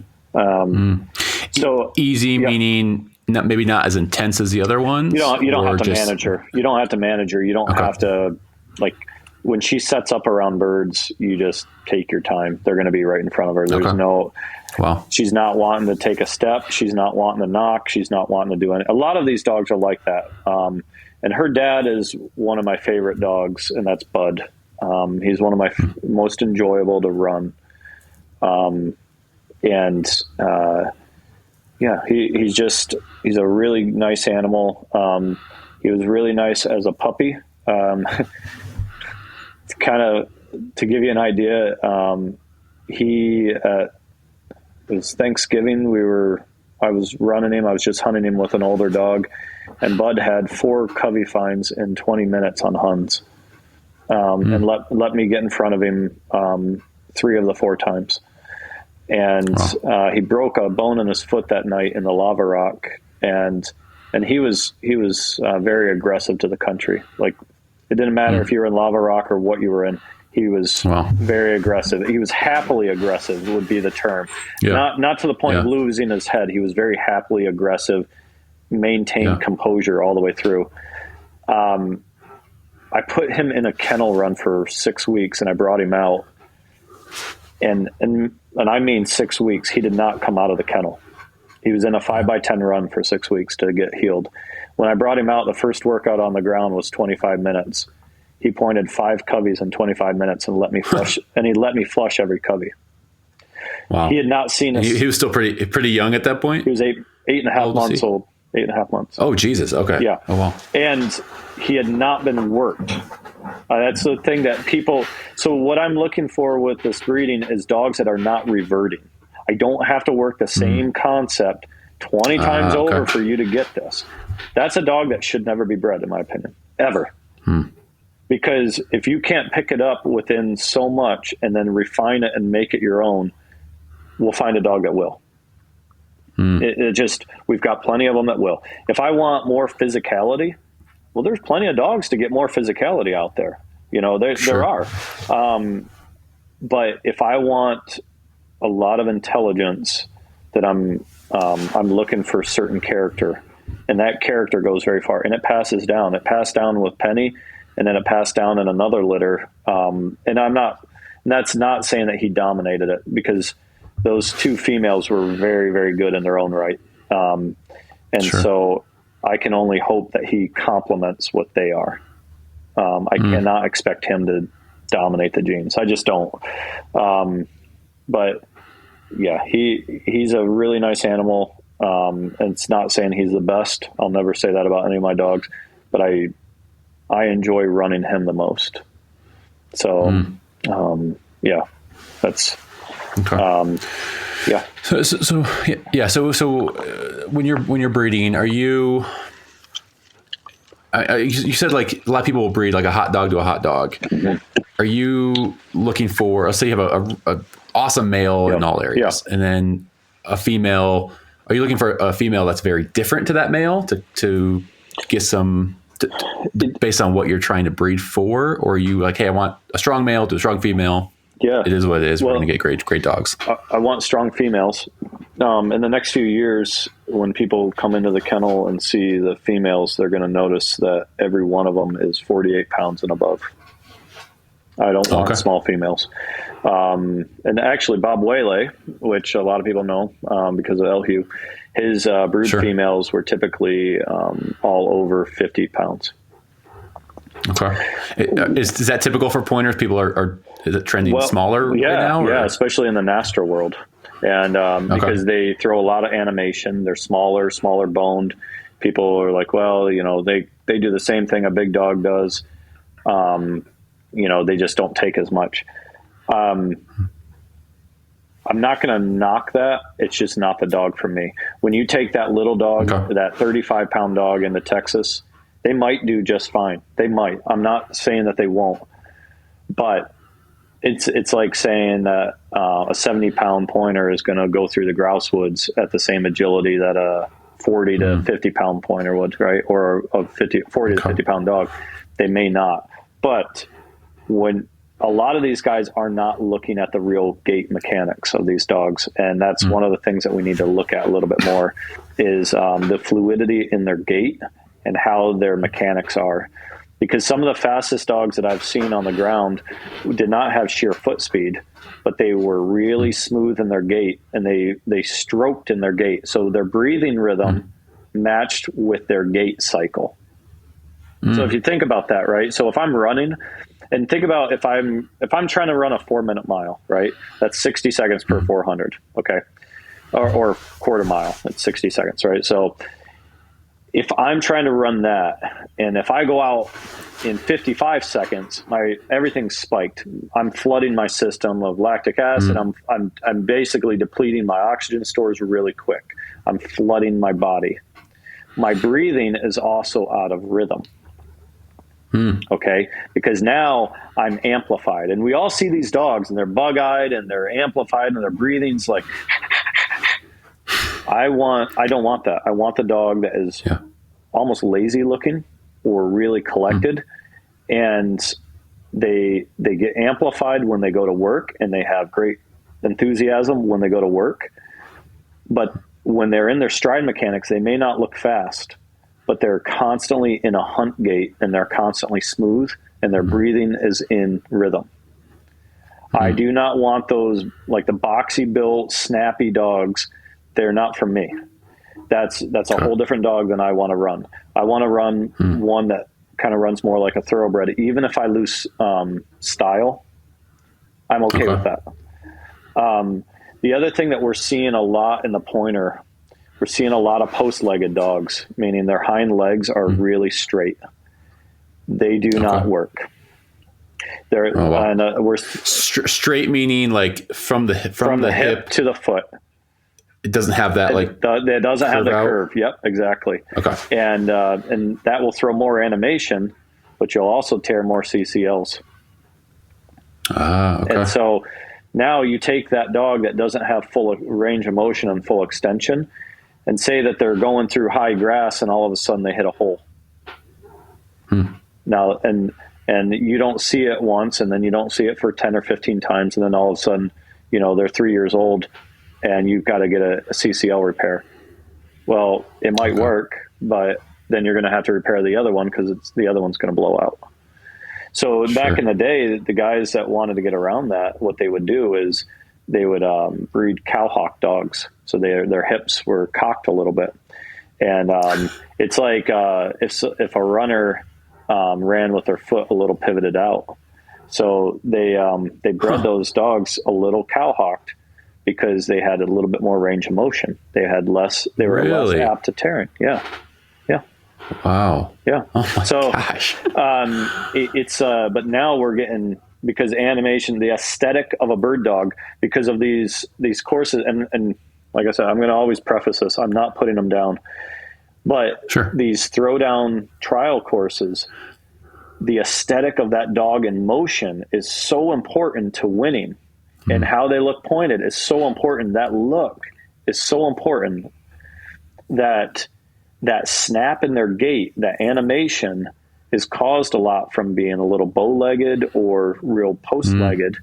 So easy, meaning maybe not as intense as the other ones. You don't have to manage her. You don't have to manage her. You don't have to, like, when she sets up around birds, you just take your time. They're going to be right in front of her. There's she's not wanting to take a step. She's not wanting to knock. She's not wanting to do anything. A lot of these dogs are like that. And her dad is one of my favorite dogs, and that's Bud. He's one of my most enjoyable to run. He's a really nice animal. He was really nice as a puppy. It's kind of, to give you an idea, it was Thanksgiving. I was running him. I was just hunting him with an older dog, and Bud had 4 covey finds in 20 minutes on Huns. And let me get in front of him 3 of the 4 times. And he broke a bone in his foot that night in the lava rock, and he was very aggressive to the country. Like, it didn't matter if you were in lava rock or what you were in. He was very aggressive. He was happily aggressive would be the term. Yeah. Not to the point of losing his head. He was very happily aggressive, maintained composure all the way through. I put him in a kennel run for 6 weeks, and I brought him out. And I mean 6 weeks. He did not come out of the kennel. He was in a 5x10 run for 6 weeks to get healed. When I brought him out, the first workout on the ground was 25 minutes. He pointed 5 coveys in 25 minutes and let me flush, and he let me flush every covey. Wow. He had not seen us. He was still pretty young at that point? He was eight and a half months old. 8.5 months. Oh, Jesus. Okay. Yeah. Oh, wow. And he had not been worked. That's the thing that so what I'm looking for with this breeding is dogs that are not reverting. I don't have to work the same concept 20 times over for you to get this. That's a dog that should never be bred, in my opinion, ever. Because if you can't pick it up within so much and then refine it and make it your own, we'll find a dog that will. We've got plenty of them that will. If I want more physicality, well, there's plenty of dogs to get more physicality out there. There are. But if I want a lot of intelligence, that I'm looking for certain character, and that character goes very far, and it passes down. It passed down with Penny, and then it passed down in another litter. And that's not saying that he dominated it, because those 2 females were very, very good in their own right. So I can only hope that he complements what they are. I cannot expect him to dominate the genes. I just don't. But yeah, he's a really nice animal. And it's not saying he's the best. I'll never say that about any of my dogs, but I enjoy running him the most. So, that's, So when you're breeding, are you, you said like a lot of people will breed like a hot dog to a hot dog. Are you looking for, let's say you have a awesome male in all areas, and then a female, are you looking for a female that's very different to that male to get some, based on what you're trying to breed for? Or are you like, hey, I want a strong male to a strong female, Yeah. it is what it is. Well, We're going to get great dogs. I want strong females. In the next few years, when people come into the kennel and see the females, they're going to notice that every one of them is 48 pounds and above. I don't want small females. And actually, Bob Whaley, which a lot of people know because of Elhue, his brood females were typically all over 50 pounds. Okay. Is that typical for pointers? People are is it trending smaller right now? Yeah, especially in the Nastra world. And because they throw a lot of animation, they're smaller boned. People are like, well, you know, they do the same thing a big dog does. You know, they just don't take as much. I'm not going to knock that. It's just not the dog for me. When you take that little dog, that 35-pound dog into Texas, they might do just fine. They might. I'm not saying that they won't. But it's like saying that a 70-pound pointer is going to go through the grouse woods at the same agility that a 40 to 50-pound pointer would, right? Or a 40 to 50-pound dog. They may not. But when a lot of these guys are not looking at the real gait mechanics of these dogs, and that's one of the things that we need to look at a little bit more is the fluidity in their gait and how their mechanics are. Because some of the fastest dogs that I've seen on the ground did not have sheer foot speed, but they were really smooth in their gait, and they stroked in their gait. So their breathing rhythm matched with their gait cycle. So if you think about that, right? So if I'm running, and think about if I'm trying to run a 4-minute mile, right? That's 60 seconds per 400, okay? Or quarter mile, that's 60 seconds, right? So if I'm trying to run that, and if I go out in 55 seconds, everything's spiked. I'm flooding my system of lactic acid. I'm basically depleting my oxygen stores really quick. I'm flooding my body. My breathing is also out of rhythm. Okay, because now I'm amplified, and we all see these dogs, and they're bug-eyed, and they're amplified, and their breathing's like. I don't want that. I want the dog that is almost lazy looking or really collected, and they get amplified when they go to work, and they have great enthusiasm when they go to work. But when they're in their stride mechanics, they may not look fast, but they're constantly in a hunt gait, and they're constantly smooth, and their breathing is in rhythm. I do not want those, like the boxy built, snappy dogs. They're not for me. That's a whole different dog than I want to run. I want to run one that kind of runs more like a thoroughbred. Even if I lose style, I'm okay with that. The other thing that we're seeing a lot in the pointer, we're seeing a lot of post-legged dogs, meaning their hind legs are really straight. They do not work. They're and we're straight, meaning like from the hip to the foot. It doesn't have that it doesn't have the curve. Yep, exactly. Okay. And that will throw more animation, but you'll also tear more CCLs. Okay. And so now you take that dog that doesn't have full range of motion and full extension, and say that they're going through high grass, and all of a sudden they hit a hole. Now, and you don't see it once, and then you don't see it for 10 or 15 times, and then all of a sudden, you know, they're 3 years old, and you've got to get a CCL repair. Well, it might work, but then you're going to have to repair the other one because the other one's going to blow out. So back in the day, the guys that wanted to get around that, what they would do is they would breed cowhawk dogs. So their hips were cocked a little bit. And it's like if a runner ran with their foot a little pivoted out. So they bred those dogs a little cowhawked because they had a little bit more range of motion. They were less apt to tearing. Yeah. Wow. Yeah. Oh my gosh. But now we're getting, because animation, the aesthetic of a bird dog, because of these courses, and like I said, I'm going to always preface this, I'm not putting them down, but these throwdown trial courses, the aesthetic of that dog in motion is so important to winning, and how they look pointed is so important. That look is so important that snap in their gait, that animation, is caused a lot from being a little bow-legged or real post-legged.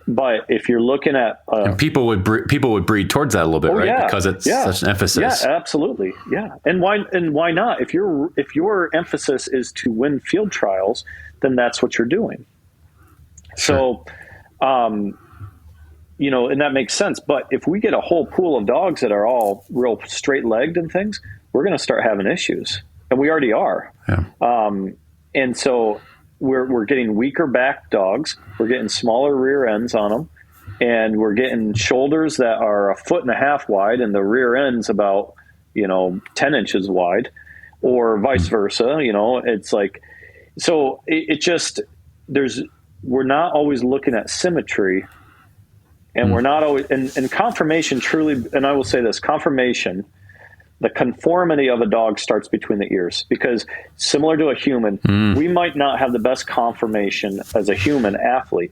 But if you're looking at and people would breed towards that a little bit, right? Yeah, Because it's such an emphasis. Yeah, absolutely. Yeah. And why not? If your emphasis is to win field trials, then that's what you're doing. Sure. So, and that makes sense. But if we get a whole pool of dogs that are all real straight legged and things, we're going to start having issues, and we already are. Yeah. And so we're getting weaker back dogs. We're getting smaller rear ends on them, and we're getting shoulders that are 1.5 feet wide, and the rear end's about 10 inches wide, or vice versa. It's like, so it just we're not always looking at symmetry, and we're not always and conformation truly. And I will say this: conformation. The conformity of a dog starts between the ears, because similar to a human, we might not have the best conformation as a human athlete,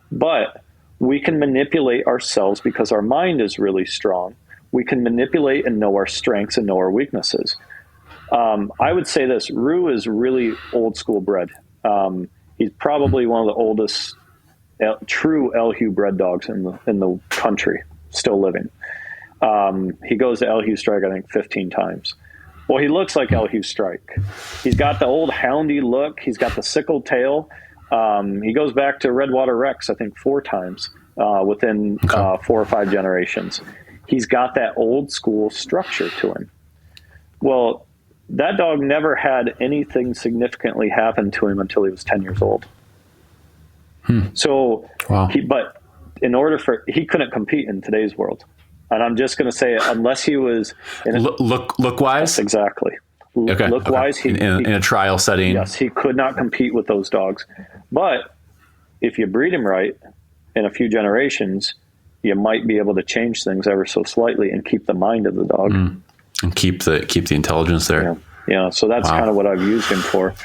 but we can manipulate ourselves because our mind is really strong. We can manipulate and know our strengths and know our weaknesses. I would say this: Rue is really old school bred. He's probably one of the oldest true LHU bred dogs in the country, still living. He goes to LHU Strike, I think, 15 times. Well, he looks like LHU Strike. He's got the old houndy look. He's got the sickle tail. He goes back to Redwater Rex, I think, 4 times within 4 or 5 generations. He's got that old school structure to him. Well, that dog never had anything significantly happen to him until he was 10 years old. So, wow. But in order he couldn't compete in today's world. And I'm just going to say, unless he was look wise, exactly. Okay. Look wise, in a trial setting, yes, he could not compete with those dogs. But if you breed him right, in a few generations, you might be able to change things ever so slightly and keep the mind of the dog and keep the intelligence there. Yeah. So that's kind of what I've used him for.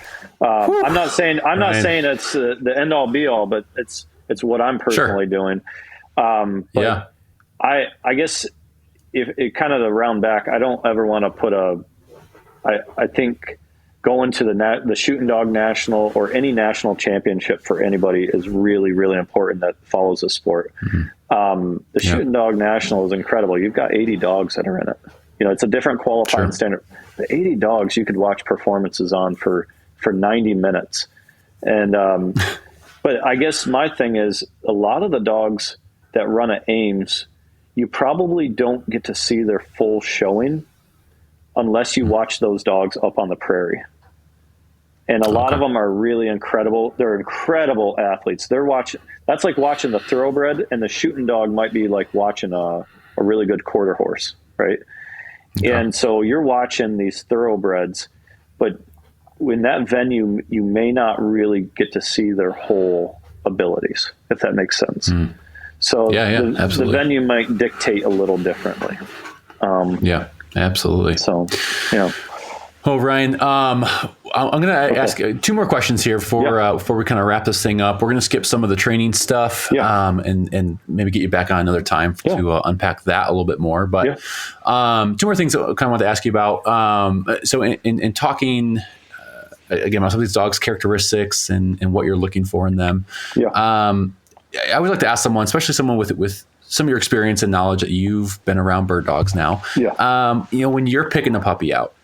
I'm not saying it's the end all be all, but it's what I'm personally doing. But I guess if it kind of to round back, I don't ever want to put I think going to the shooting dog national or any national championship for anybody is really, really important that follows the sport. The shooting dog national is incredible. You've got 80 dogs that are in it. It's a different qualifying standard. The 80 dogs you could watch performances on for 90 minutes. And, but I guess my thing is a lot of the dogs that run at Ames, you probably don't get to see their full showing unless you watch those dogs up on the prairie. And a lot of them are really incredible. They're incredible athletes. That's like watching the thoroughbred, and the shooting dog might be like watching a really good quarter horse, right? Okay. And so you're watching these thoroughbreds, but in that venue, you may not really get to see their whole abilities, if that makes sense. So the venue might dictate a little differently. Absolutely. So, Well, Ryan, I'm going to ask 2 more questions here before we kind of wrap this thing up. We're going to skip some of the training stuff and maybe get you back on another time to unpack that a little bit more. But 2 more things I kind of want to ask you about. So in talking, again, about some of these dogs' characteristics and what you're looking for in them. I would like to ask someone, especially someone with some of your experience and knowledge that you've been around bird dogs now. When you're picking a puppy out,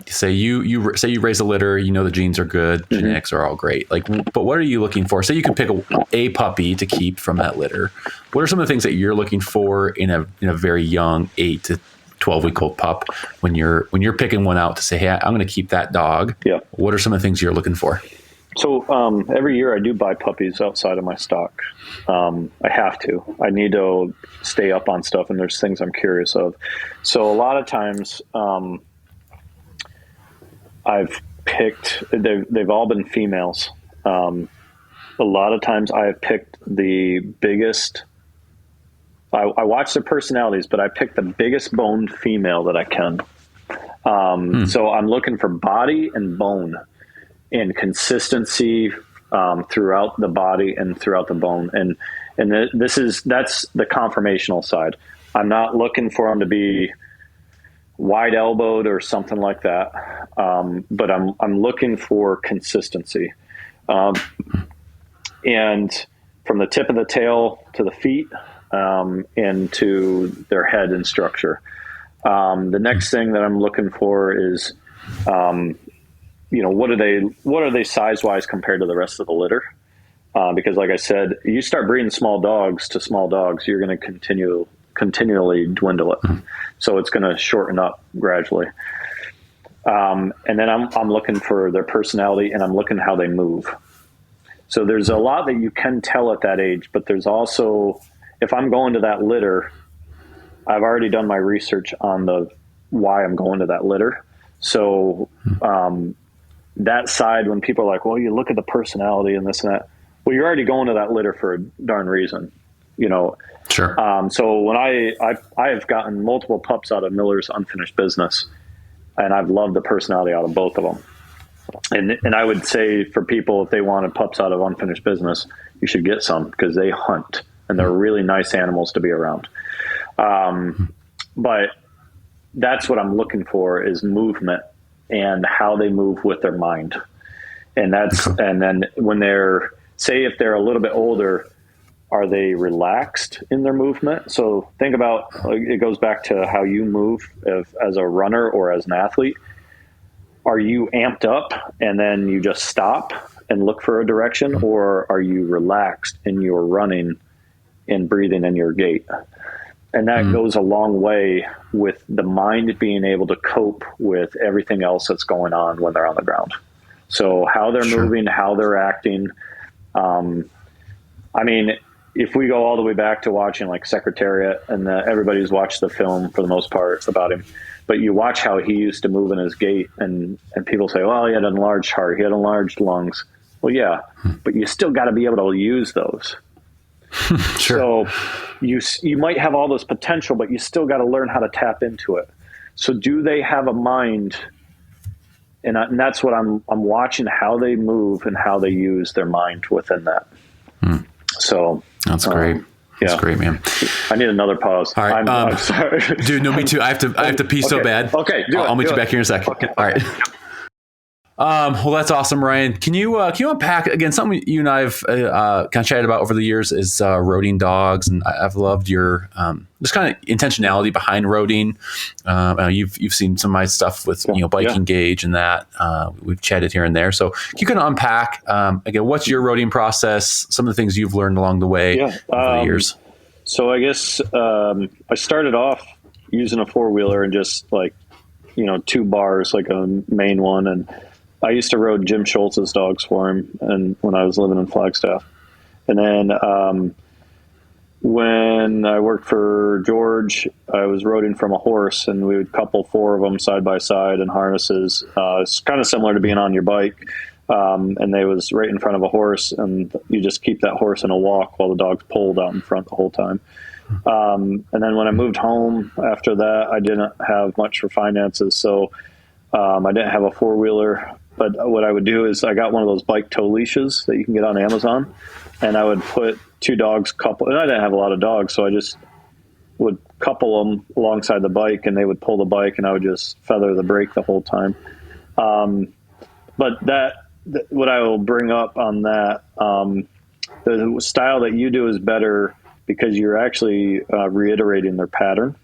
say you raise a litter, the genes are good, genetics are all great. But what are you looking for? Say you could pick a puppy to keep from that litter. What are some of the things that you're looking for in a very young 8 to 12-week-old pup when you're picking one out to say, hey, I'm going to keep that dog? What are some of the things you're looking for? So every year I do buy puppies outside of my stock. I have to. I need to stay up on stuff, and there's things I'm curious of. So a lot of times I've picked, they've all been females. A lot of times I have picked the biggest, I watch their personalities, but I pick the biggest boned female that I can. So I'm looking for body and bone and consistency throughout the body and throughout the bone. And that's the conformational side. I'm not looking for them to be wide elbowed or something like that. But I'm looking for consistency. And from the tip of the tail to the feet, and to their head and structure. The next thing that I'm looking for is, what are they size wise compared to the rest of the litter? Because like I said, you start breeding small dogs to small dogs, you're going to continually dwindle it. So it's going to shorten up gradually. And then I'm looking for their personality, and I'm looking how they move. So there's a lot that you can tell at that age, but there's also, if I'm going to that litter, I've already done my research on why I'm going to that litter. So, that side, when people are like, well, you look at the personality and this and that, well, you're already going to that litter for a darn reason, Sure. So when I have gotten multiple pups out of Miller's Unfinished Business, and I've loved the personality out of both of them. And I would say for people, if they wanted pups out of Unfinished Business, you should get some, because they hunt and they're really nice animals to be around. But that's what I'm looking for, is movement and how they move with their mind. And and then when if they're a little bit older, are they relaxed in their movement? So think about, it goes back to how you move as a runner or as an athlete. Are you amped up and then you just stop and look for a direction, or are you relaxed in your running and breathing in your gait? And that goes a long way with the mind being able to cope with everything else that's going on when they're on the ground. So how they're moving, how they're acting. If we go all the way back to watching like Secretariat, and everybody's watched the film for the most part about him, but you watch how he used to move in his gait, and people say, well, he had an enlarged heart, he had enlarged lungs. Well, yeah, but you still got to be able to use those. Sure. So you might have all this potential, but you still got to learn how to tap into it. So do they have a mind? And that's what I'm watching, how they move and how they use their mind within that. So that's great. That's great, man. I need another pause. All right. I'm sorry. Dude, no, me too. I have to pee so bad. Okay. I'll meet you back here in a second. Okay. All right. Well, that's awesome, Ryan. Can you unpack again something you and I've kind of chatted about over the years is roading dogs, and I've loved your just kind of intentionality behind roading. You've seen some of my stuff with biking gauge and that we've chatted here and there. So can you kind of unpack again what's your roading process? Some of the things you've learned along the way over the years. So I guess I started off using a 4-wheeler and just 2 bars, like a main one, and I used to road Jim Schultz's dogs for him, and when I was living in Flagstaff. And then when I worked for George, I was roading from a horse, and we would couple 4 of them side by side in harnesses. It's kind of similar to being on your bike, and they was right in front of a horse, and you just keep that horse in a walk while the dog's pulled out in front the whole time. And then when I moved home after that, I didn't have much for finances, so I didn't have a 4-wheeler. But what I would do is I got one of those bike tow leashes that you can get on Amazon, and I would put 2 dogs couple, and I didn't have a lot of dogs, so I just would couple them alongside the bike, and they would pull the bike, and I would just feather the brake the whole time. But what I will bring up on that, the style that you do is better because you're actually reiterating their pattern.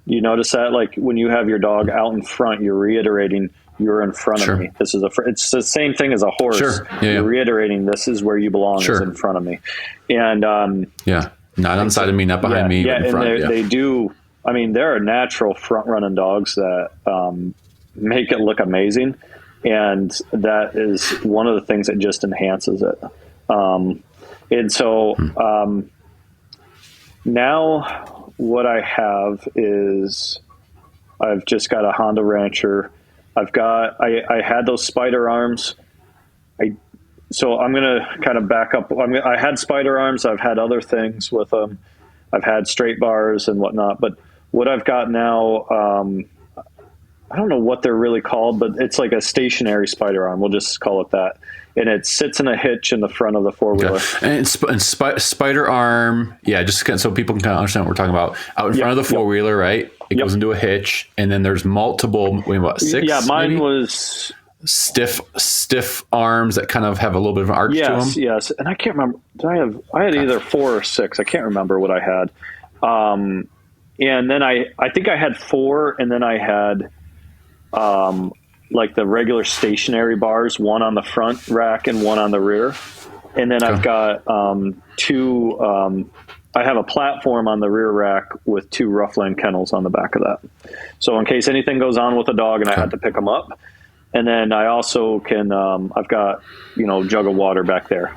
You notice that, like when you have your dog out in front, you're reiterating, you're in front of me. This is it's the same thing as a horse. Sure. Yeah, you're reiterating, this is where you belong, is in front of me. And not on the side of me, not behind me, but in front. They do. I mean, there are natural front running dogs that make it look amazing, and that is one of the things that just enhances it. And so now what I have is I've just got a Honda Rancher. I had those spider arms. So I'm going to kind of back up. I had spider arms. I've had other things with them. I've had straight bars and whatnot. But what I've got now, I don't know what they're really called, but it's like a stationary spider arm. We'll just call it that. And it sits in a hitch in the front of the 4-wheeler. And spider arm, just so people can kind of understand what we're talking about. Out in front of the 4-wheeler, right? It goes into a hitch, and then there's multiple. 6? Yeah, mine maybe? was. stiff arms that kind of have a little bit of an arch to them? Yes. And I can't remember. I had either 4 or 6. I can't remember what I had. And then I think I had 4, and then I had like the regular stationary bars, one on the front rack and one on the rear. And then I've got 2, I have a platform on the rear rack with 2 Roughland kennels on the back of that. So in case anything goes on with the dog and I had to pick them up. And then I also can, I've got, jug of water back there.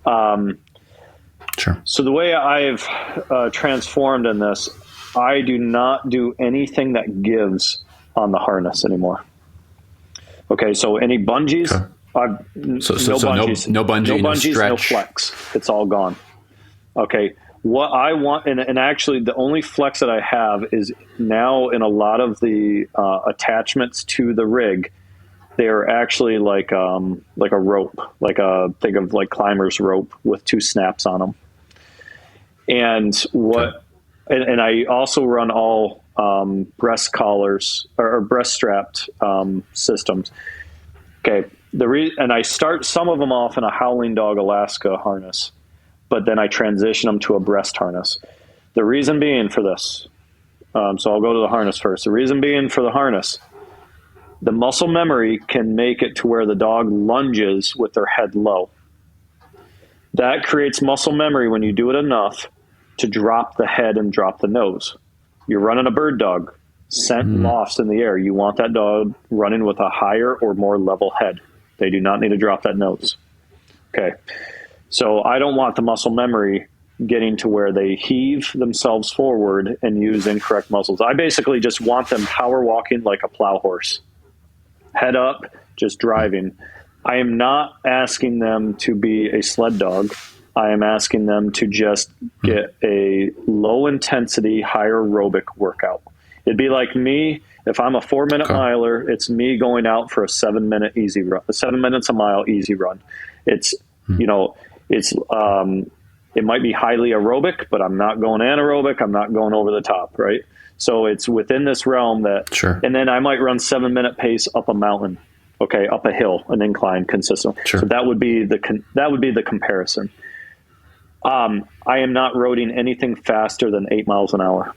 Sure. So the way I've transformed in this, I do not do anything that gives on the harness anymore. Okay, so any bungees, no bungees, no bungees, stretch. no flex. It's all gone. Okay, what I want, and actually the only flex that I have is now in a lot of the attachments to the rig, they are actually like a rope, think of like climber's rope with 2 snaps on them. And and I also run all breast collars or breast strapped systems. Okay. And I start some of them off in a Howling Dog Alaska harness, but then I transition them to a breast harness. The reason being for this, so I'll go to the harness first. The reason being for the harness, the muscle memory can make it to where the dog lunges with their head low. That creates muscle memory when you do it enough to drop the head and drop the nose. You're running a bird dog, scent lofts in the air. You want that dog running with a higher or more level head. They do not need to drop that nose. Okay. So I don't want the muscle memory getting to where they heave themselves forward and use incorrect muscles. I basically just want them power walking like a plow horse. Head up, just driving. I am not asking them to be a sled dog. I am asking them to just get a low intensity, high aerobic workout. It'd be like me, if I'm a 4-minute miler, it's me going out for a 7-minute easy run, 7 minutes a mile easy run. It's, it might be highly aerobic, but I'm not going anaerobic. I'm not going over the top, right? So it's within this realm that, and then I might run 7-minute pace up a mountain, up a hill, an incline, consistent. So that would be the comparison. I am not roading anything faster than 8 miles an hour.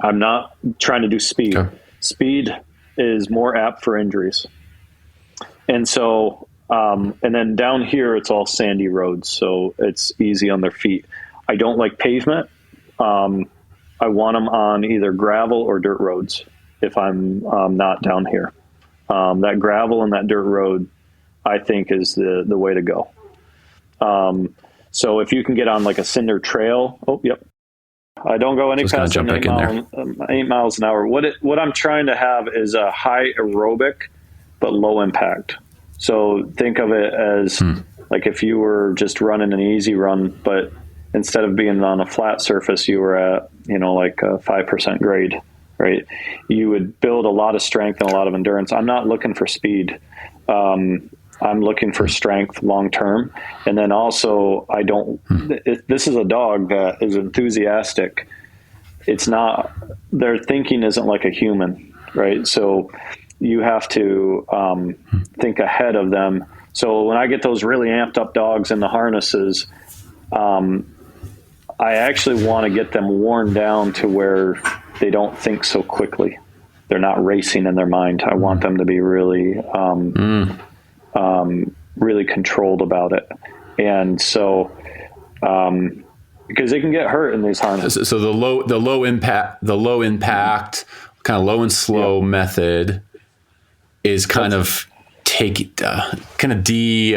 I'm not trying to do speed. Speed is more apt for injuries. And so, and then down here, it's all sandy roads, so it's easy on their feet. I don't like pavement. I want them on either gravel or dirt roads if I'm not down here. That gravel and that dirt road, I think, is the way to go. So if you can get on like a cinder trail, I don't go any faster than 8 miles an hour. What I'm trying to have is a high aerobic, but low impact. So think of it as like if you were just running an easy run, but instead of being on a flat surface, you were at, like a 5% grade, right? You would build a lot of strength and a lot of endurance. I'm not looking for speed. I'm looking for strength long term. And then also this is a dog that is enthusiastic. It's not, their thinking isn't like a human, right? So you have to think ahead of them. So when I get those really amped up dogs in the harnesses, I actually want to get them worn down to where they don't think so quickly. They're not racing in their mind. I want them to be really, really controlled about it. And so, because they can get hurt in these harnesses. So the low impact, kind of low and slow method is kind of de-amping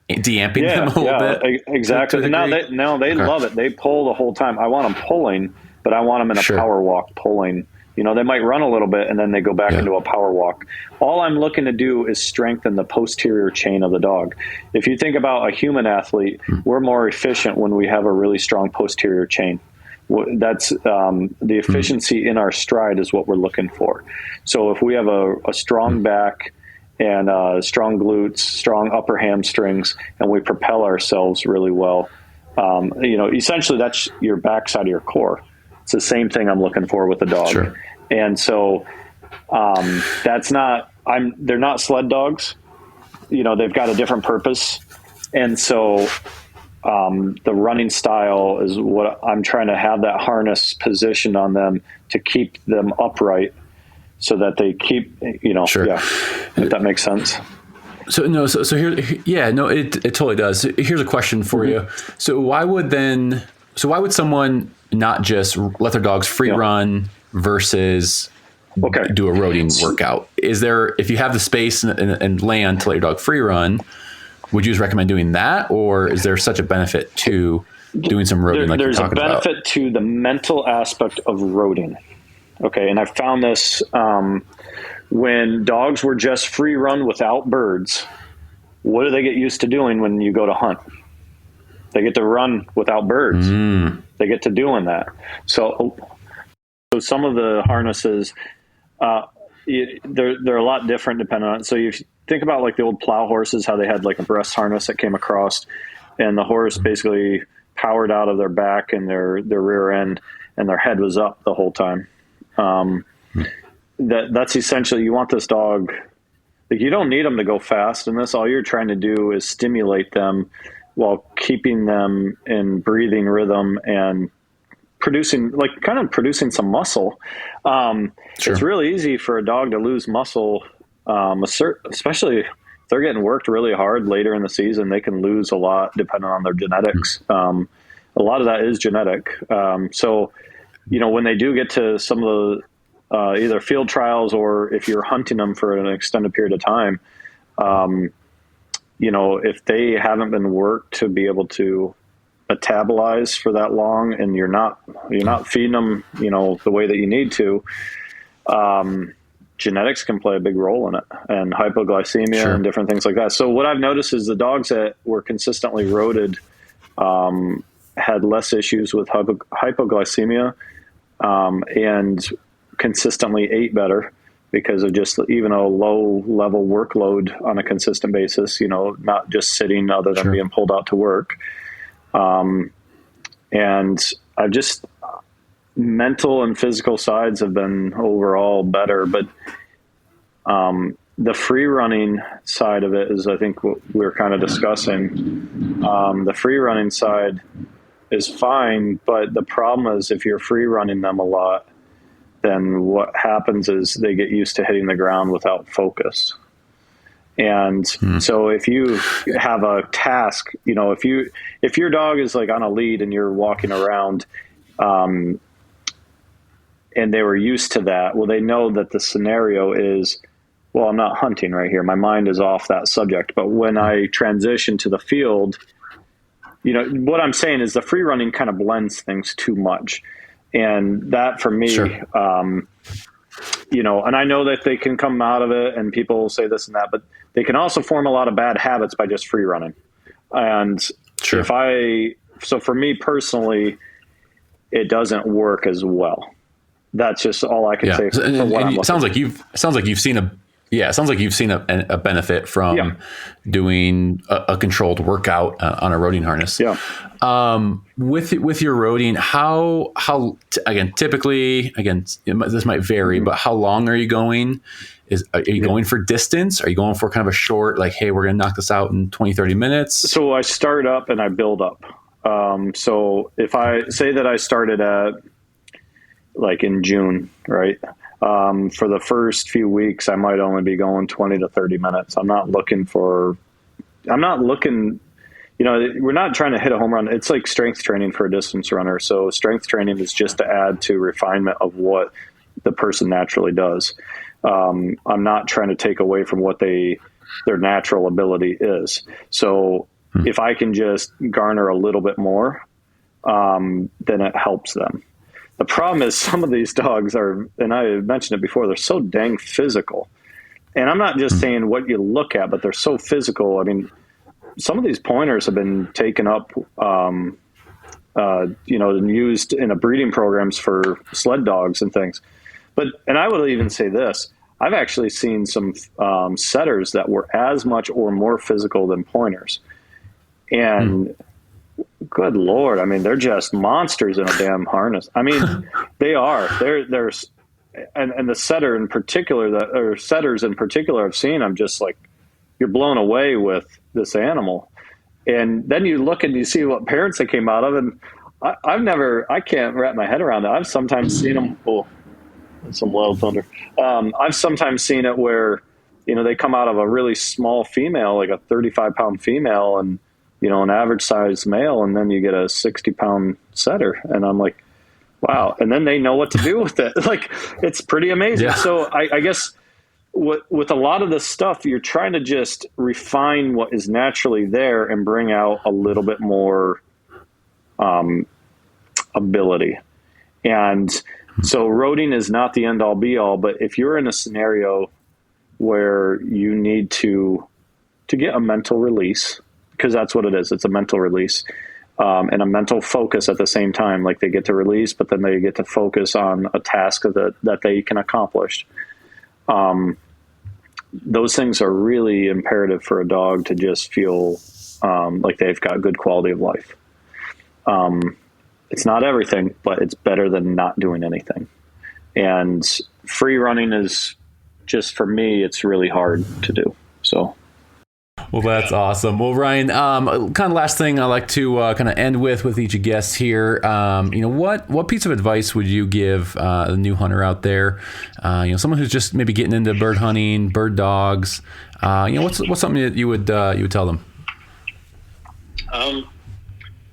them a little bit. Exactly. And now they love it. They pull the whole time. I want them pulling, but I want them in a power walk pulling. They might run a little bit and then they go back into a power walk. All I'm looking to do is strengthen the posterior chain of the dog. If you think about a human athlete, we're more efficient when we have a really strong posterior chain. That's the efficiency in our stride is what we're looking for. So if we have a strong back and strong glutes, strong upper hamstrings, and we propel ourselves really well, essentially that's your backside of your core. It's the same thing I'm looking for with the dog. And so that's not they're not sled dogs. They've got a different purpose. And so the running style is what I'm trying to have that harness positioned on them to keep them upright so that they keep, Sure. Yeah, if that makes sense. So here, it totally does. Here's a question for you. So why would someone not just let their dogs free run versus do a roading workout? Is there, if you have the space and land to let your dog free run, would you just recommend doing that, or is there such a benefit to doing some roading like you're talking about? There's a benefit to the mental aspect of roading. Okay, and I found this when dogs were just free run without birds. What do they get used to doing when you go to hunt? They get to run without birds. They get to doing that. So some of the harnesses, they're a lot different depending on it. So you think about like the old plow horses, how they had like a breast harness that came across, and the horse basically powered out of their back and their rear end, and their head was up the whole time. That's essentially, you want this dog, like, you don't need them to go fast in this. All you're trying to do is stimulate them while keeping them in breathing rhythm and producing some muscle. It's really easy for a dog to lose muscle, especially if they're getting worked really hard later in the season. They can lose a lot depending on their genetics. A lot of that is genetic. So, when they do get to some of the either field trials, or if you're hunting them for an extended period of time, if they haven't been worked to be able to metabolize for that long, and you're not feeding them, the way that you need to, genetics can play a big role in it, and hypoglycemia and different things like that. So what I've noticed is the dogs that were consistently roaded had less issues with hypoglycemia, and consistently ate better because of just even a low level workload on a consistent basis, not just sitting other than being pulled out to work. And I've just, mental and physical sides have been overall better, but the free running side of it is, I think, what we're kind of discussing. The free running side is fine, but the problem is if you're free running them a lot, then what happens is they get used to hitting the ground without focus. And so if you have a task, if your dog is like on a lead and you're walking around, and they were used to that, well, they know that the scenario is, well, I'm not hunting right here. My mind is off that subject. But when I transition to the field, what I'm saying is the free running kind of blends things too much. And that for me, and I know that they can come out of it and people will say this and that, but they can also form a lot of bad habits by just free running. And so for me personally, it doesn't work as well. That's just all I can say. It sounds like you've seen a benefit from doing a controlled workout on a roading harness. Yeah. With your roading, how typically, this might vary, but how long are you going? Are you going for distance? Are you going for kind of a short, like, hey, we're going to knock this out in 20, 30 minutes? So I start up and I build up. So if I say that I started at like in June, right? For the first few weeks, I might only be going 20 to 30 minutes. I'm not looking, we're not trying to hit a home run. It's like strength training for a distance runner. So strength training is just to add to refinement of what the person naturally does. I'm not trying to take away from what their natural ability is. So if I can just garner a little bit more, then it helps them. The problem is some of these dogs are, and I mentioned it before, they're so dang physical. And I'm not just saying what you look at, but they're so physical. I mean, some of these pointers have been taken up, and used in a breeding programs for sled dogs and things. And I would even say this, I've actually seen some setters that were as much or more physical than pointers. And good Lord, I mean, they're just monsters in a damn harness. I mean, they are. and the setter in particular, or setters in particular I've seen, I'm just like, you're blown away with this animal. And then you look and you see what parents it came out of, and I can't wrap my head around it. I've sometimes seen them. Oh, that's some loud thunder. I've sometimes seen it where, they come out of a really small female, like a 35-pound female, and an average sized male, and then you get a 60-pound setter, and I'm like, wow. And then they know what to do with it. Like, it's pretty amazing. Yeah. So I guess with a lot of this stuff, you're trying to just refine what is naturally there and bring out a little bit more ability. And so roading is not the end all be all, but if you're in a scenario where you need to get a mental release, because that's what it is. It's a mental release, and a mental focus at the same time. Like, they get to release, but then they get to focus on a task that they can accomplish. Those things are really imperative for a dog to just feel like they've got good quality of life. It's not everything, but it's better than not doing anything. And free running is just, for me, it's really hard to do. So. Well, that's awesome. Well, Ryan, kind of last thing I like to kind of end with each of guests here. What piece of advice would you give a new hunter out there? Someone who's just maybe getting into bird hunting, bird dogs. What's something that you would tell them?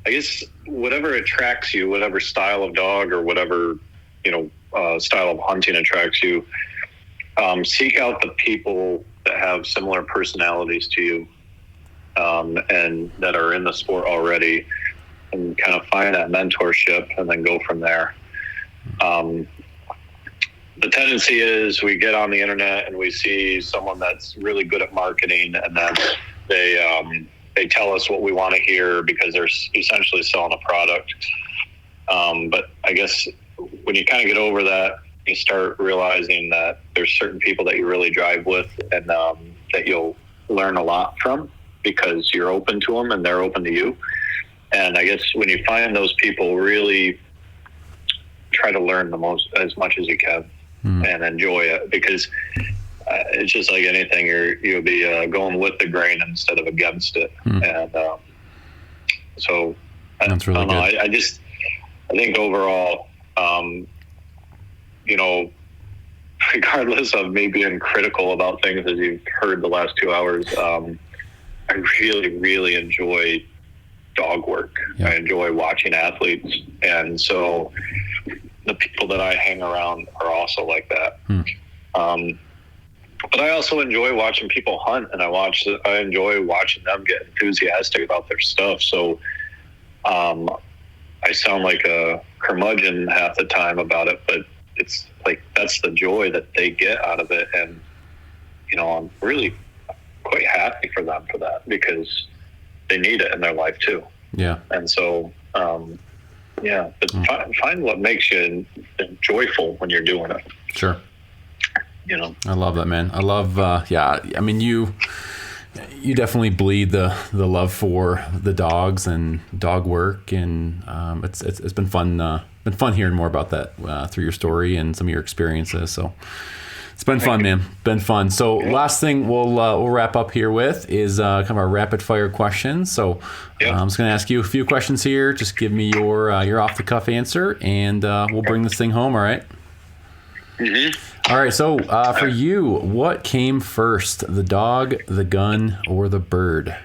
I guess whatever attracts you, whatever style of dog or whatever style of hunting attracts you, seek out the people that have similar personalities to you, and that are in the sport already, and kind of find that mentorship and then go from there. The tendency is we get on the internet and we see someone that's really good at marketing, and then they tell us what we want to hear because they're essentially selling a product. But I guess when you kind of get over that, you start realizing that there's certain people that you really drive with, and that you'll learn a lot from because you're open to them and they're open to you. And I guess when you find those people, really try to learn as much as you can and enjoy it, because it's just like anything, you'll be going with the grain instead of against it. And so that's really good. I think overall, regardless of me being critical about things, as you've heard the last 2 hours, I really, really enjoy dog work. Yeah. I enjoy watching athletes. And so the people that I hang around are also like that. But I also enjoy watching people hunt, and I enjoy watching them get enthusiastic about their stuff. So I sound like a curmudgeon half the time about it, but it's like, that's the joy that they get out of it. And, I'm really quite happy for them for that, because they need it in their life too. Yeah. And so, find what makes you joyful when you're doing it. Sure. I love that, man. I love, you definitely bleed the love for the dogs and dog work, and it's been fun hearing more about that through your story and some of your experiences. So it's been fun, man. Been fun. So last thing we'll wrap up here with is kind of our rapid fire questions. So I'm just going to ask you a few questions here. Just give me your off the cuff answer, and we'll bring this thing home. All right. Mm-hmm. All right. So for you, what came first, the dog, the gun, or the bird?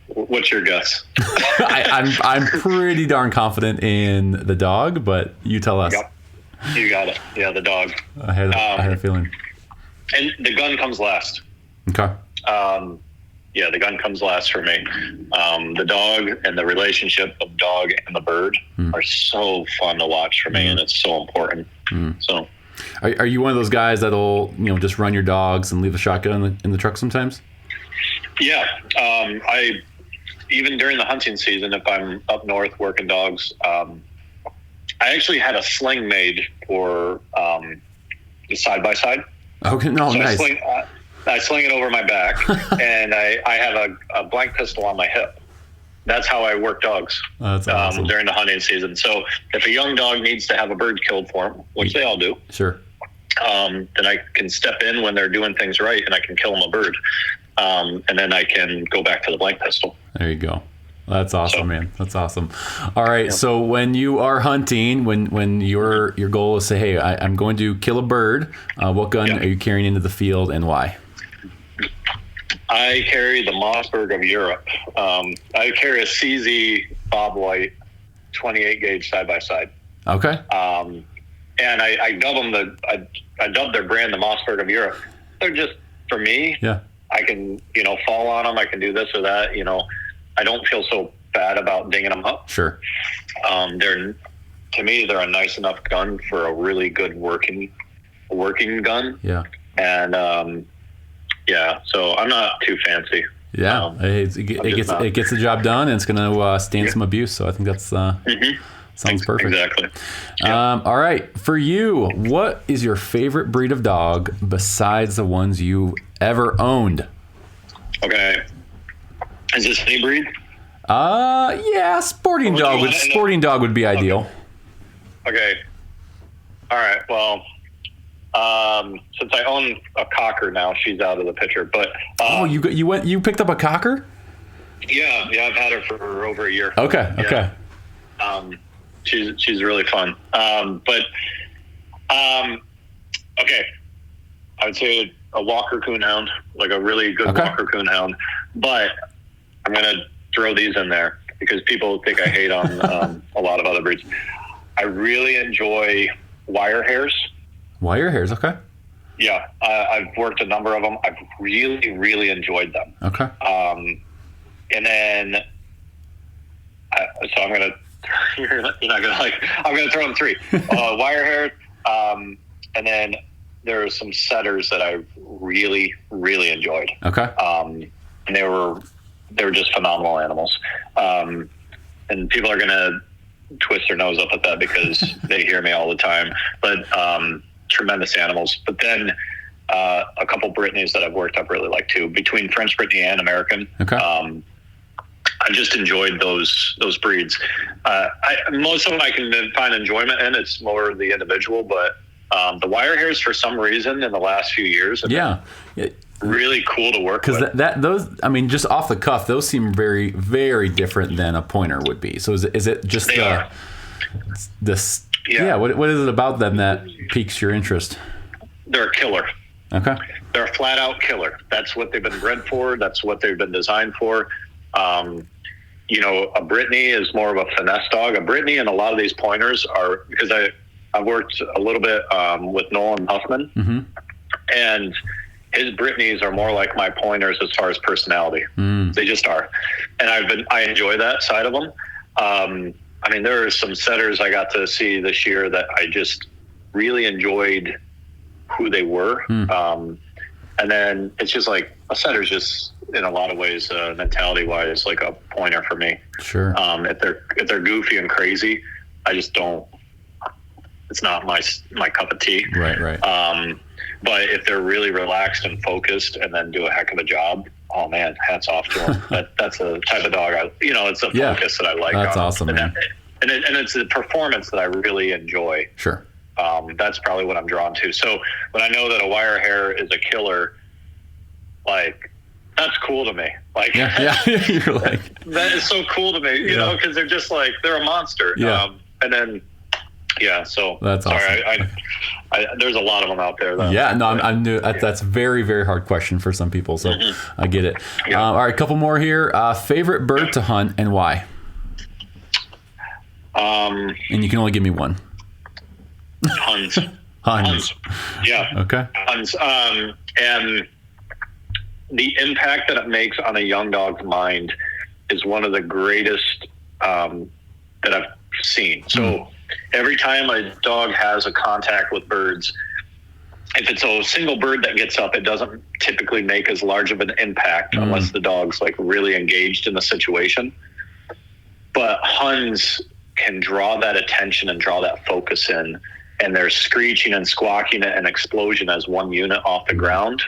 What's your guess? I'm pretty darn confident in the dog, but you tell us. Yep. You got it. Yeah, the dog. I had a feeling. And the gun comes last. Okay. The gun comes last for me. The dog and the relationship of dog and the bird are so fun to watch for me, and it's so important. So, are you one of those guys that'll just run your dogs and leave the shotgun in the truck sometimes? Yeah. I even during the hunting season, if I'm up north working dogs, I actually had a sling made for the side by side. Okay, no, so nice. I sling it over my back, and I have a blank pistol on my hip. that's how I work dogs That's awesome. during the hunting season. So if a young dog needs to have a bird killed for them, which they all do, Sure. then I can step in when they're doing things right, and I can kill them a bird. And then I can go back to the blank pistol. There you go. That's awesome, man. That's awesome. All right. So when you are hunting, when your goal is to say, hey, I'm going to kill a bird, what gun are you carrying into the field and why? I carry the Mossberg of Europe. I carry a CZ Bob White 28 gauge side by side. Okay. And I dub them I dub their brand the Mossberg of Europe. They're just, for me. Yeah. I can, fall on them. I can do this or that. I don't feel so bad about dinging them up. Sure. To me, they're a nice enough gun for a really good working gun. Yeah. And so I'm not too fancy. Yeah, it gets the job done, and it's going to stand some abuse. So I think that's sounds perfect. Exactly. All right, for you, what is your favorite breed of dog besides the ones you ever owned? Okay, is this any breed? Yeah, sporting dog would be ideal. Okay. All right. Well, since I own a cocker now, she's out of the picture. But you picked up a cocker? Yeah, I've had her for over a year. Okay. She's really fun. Okay, I would say a Walker Coonhound, like a really good Walker Coonhound. But I'm gonna throw these in there because people think I hate on a lot of other breeds. I really enjoy wire hairs. Wire hairs, okay. Yeah, I've worked a number of them. I've really, really enjoyed them. Okay. And then, so I'm gonna. You're not gonna like. I'm gonna throw them three. Wire hairs, and then there are some setters that I really, really enjoyed. Okay. And they were just phenomenal animals. And people are gonna twist their nose up at that because they hear me all the time. But tremendous animals. But then a couple Brittany's that I've worked up really like too. Between French Brittany and American. Okay. I just enjoyed those breeds. Most of them I can find enjoyment in. It's more the individual, but the wire hairs for some reason in the last few years have been really cool to work with. Because those, I mean, just off the cuff, those seem very, very different than a pointer would be. So is it just this? Yeah. What is it about them that piques your interest? They're a killer. Okay. They're a flat out killer. That's what they've been bred for. That's what they've been designed for. A Brittany is more of a finesse dog. A Brittany and a lot of these pointers are, because I worked a little bit with Nolan Huffman, mm-hmm. and his Brittany's are more like my pointers as far as personality. They just are, and I enjoy that side of them. I mean, there are some setters I got to see this year that I just really enjoyed who they were. And then it's just like a setter's just in a lot of ways, mentality wise, like a pointer for me. Sure. If they're goofy and crazy, I just don't. It's not my cup of tea. Right. But if they're really relaxed and focused, and then do a heck of a job, oh man, hats off to them. That's the type of dog it's the focus that I like. That's awesome, man. And it's the performance that I really enjoy. Sure. That's probably what I'm drawn to. So when I know that a wire hair is a killer, like, that's cool to me. Like, you're like, that is so cool to me, you know, because they're just like, they're a monster. Yeah. And then, so that's sorry, awesome. I there's a lot of them out there. I'm new. That's a very, very hard question for some people. So I get it. Yeah. All right. Couple more here. Favorite bird to hunt and why? And you can only give me one. Huns. Yeah. Okay. Huns. And the impact that it makes on a young dog's mind is one of the greatest that I've seen. So every time a dog has a contact with birds, if it's a single bird that gets up, it doesn't typically make as large of an impact unless the dog's like really engaged in the situation. But Huns can draw that attention and draw that focus in, and they're screeching and squawking at an explosion as one unit off the ground.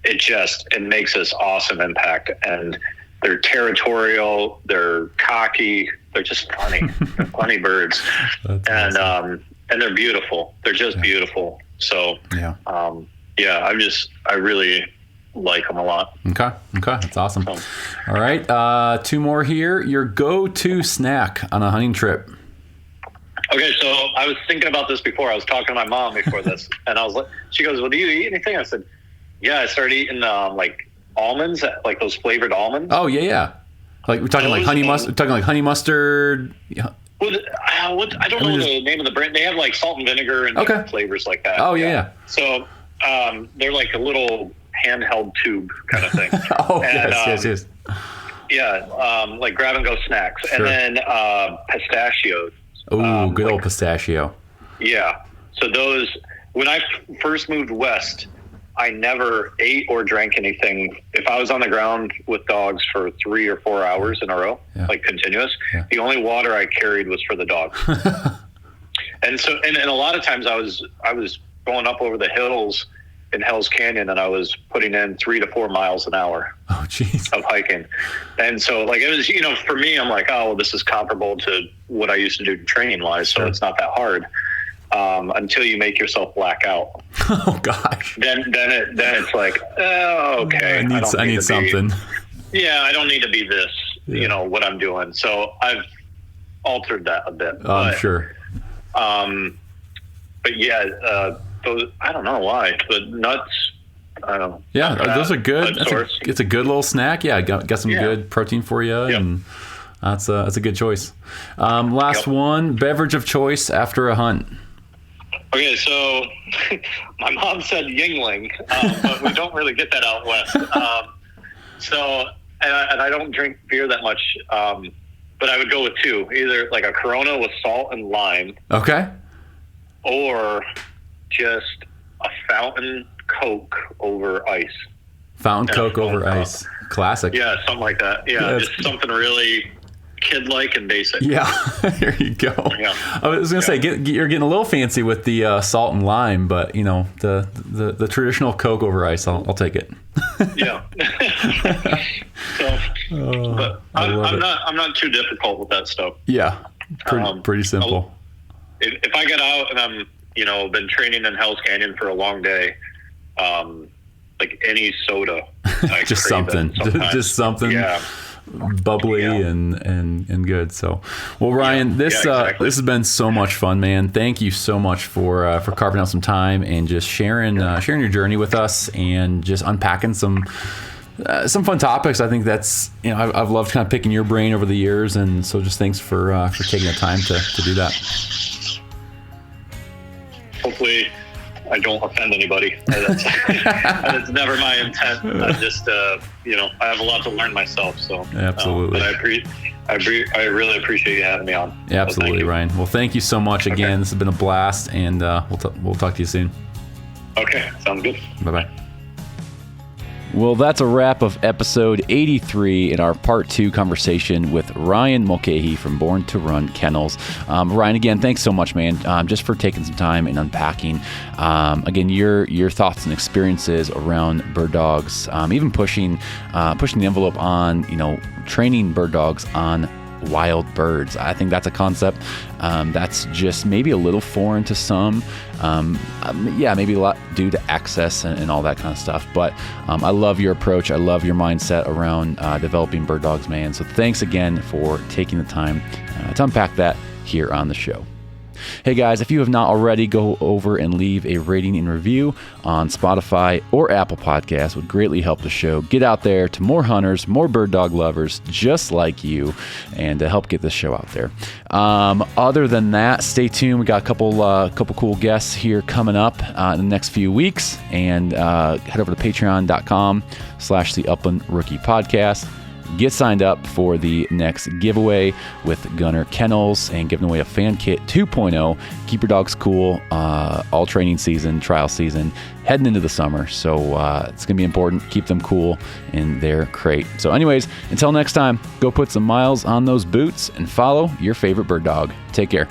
It makes this awesome impact. And they're territorial, they're cocky, they're just funny. They're funny birds. That's awesome. And they're beautiful. They're just beautiful. So, I really like them a lot. Okay. That's awesome. So, all right. 2 more here. Your go-to snack on a hunting trip. Okay. So I was thinking about this before. I was talking to my mom before this, and I was like, she goes, well, do you eat anything? I said, yeah, I started eating like almonds, like those flavored almonds. Oh yeah. Like we're talking like honey mustard. Talking like honey mustard. Yeah. Well, I don't know the name of the brand. They have like salt and vinegar and different flavors like that. Oh yeah. So they're like a little handheld tube kind of thing. Yes. Yeah, like grab and go snacks, sure. And then pistachios. Oh, good old pistachio. Yeah. So those, when I first moved west, I never ate or drank anything. If I was on the ground with dogs for 3 or 4 hours in a row, like continuous, the only water I carried was for the dogs. And so, and a lot of times I was going up over the hills in Hell's Canyon, and I was putting in 3 to 4 miles an hour of hiking. And so like, it was, for me, I'm like, oh, well, this is comparable to what I used to do training wise. So it's not that hard. Until you make yourself black out. Oh gosh. Then it's like, oh, okay. I need something. I don't need to be this, what I'm doing. So I've altered that a bit. I'm sure. But those, I don't know why, but nuts, I don't know. Yeah, those are good. It's a good little snack. Yeah, got some good protein for you, and that's a good choice. Last one, beverage of choice after a hunt. Okay, so my mom said Yingling, but we don't really get that out west. And I don't drink beer that much, but I would go with 2, either like a Corona with salt and lime. Okay. Or just a fountain Coke over ice. Fountain Coke over ice. Classic. Yeah, something like that. Yeah, just something really kid-like and basic. Yeah, there you go. Yeah. I was gonna say, you're getting a little fancy with the salt and lime, but the traditional Coke over ice, I'll take it. Yeah. But I'm not too difficult with that stuff. Yeah, pretty simple. If I get out and I'm been training in Hell's Canyon for a long day, like any soda, just something. Yeah. Bubbly and good. So, well, Ryan, this has been so much fun, man. Thank you so much for carving out some time and just sharing your journey with us and just unpacking some fun topics. I think that's I've loved kind of picking your brain over the years, and so just thanks for taking the time to do that. Hopefully I don't offend anybody. That's never my intent. I just, I have a lot to learn myself. So absolutely. But I really appreciate you having me on. Absolutely, so Ryan. Well, thank you so much again. Okay. This has been a blast, and we'll talk to you soon. Okay, sounds good. Bye-bye. Well, that's a wrap of episode 83 in our part 2 conversation with Ryan Mulcahy from Born to Run Kennels. Ryan, again, thanks so much, man, just for taking some time and unpacking, again, your thoughts and experiences around bird dogs, even pushing the envelope on, training bird dogs on wild birds. I think that's a concept that's just maybe a little foreign to some. Maybe a lot due to access and all that kind of stuff. But I love your approach. I love your mindset around developing bird dogs, man. So thanks again for taking the time to unpack that here on the show. Hey guys, if you have not already, go over and leave a rating and review on Spotify or Apple Podcasts. Would greatly help the show get out there to more hunters, more bird dog lovers just like you, and to help get this show out there. Other than that, stay tuned. We got a couple cool guests here coming up in the next few weeks, and head over to patreon.com/the Upland Rookie Podcast. Get signed up for the next giveaway with Gunner Kennels and giving away a fan kit 2.0. Keep your dogs cool all training season, trial season, heading into the summer. So it's going to be important. Keep them cool in their crate. So anyways, until next time, go put some miles on those boots and follow your favorite bird dog. Take care.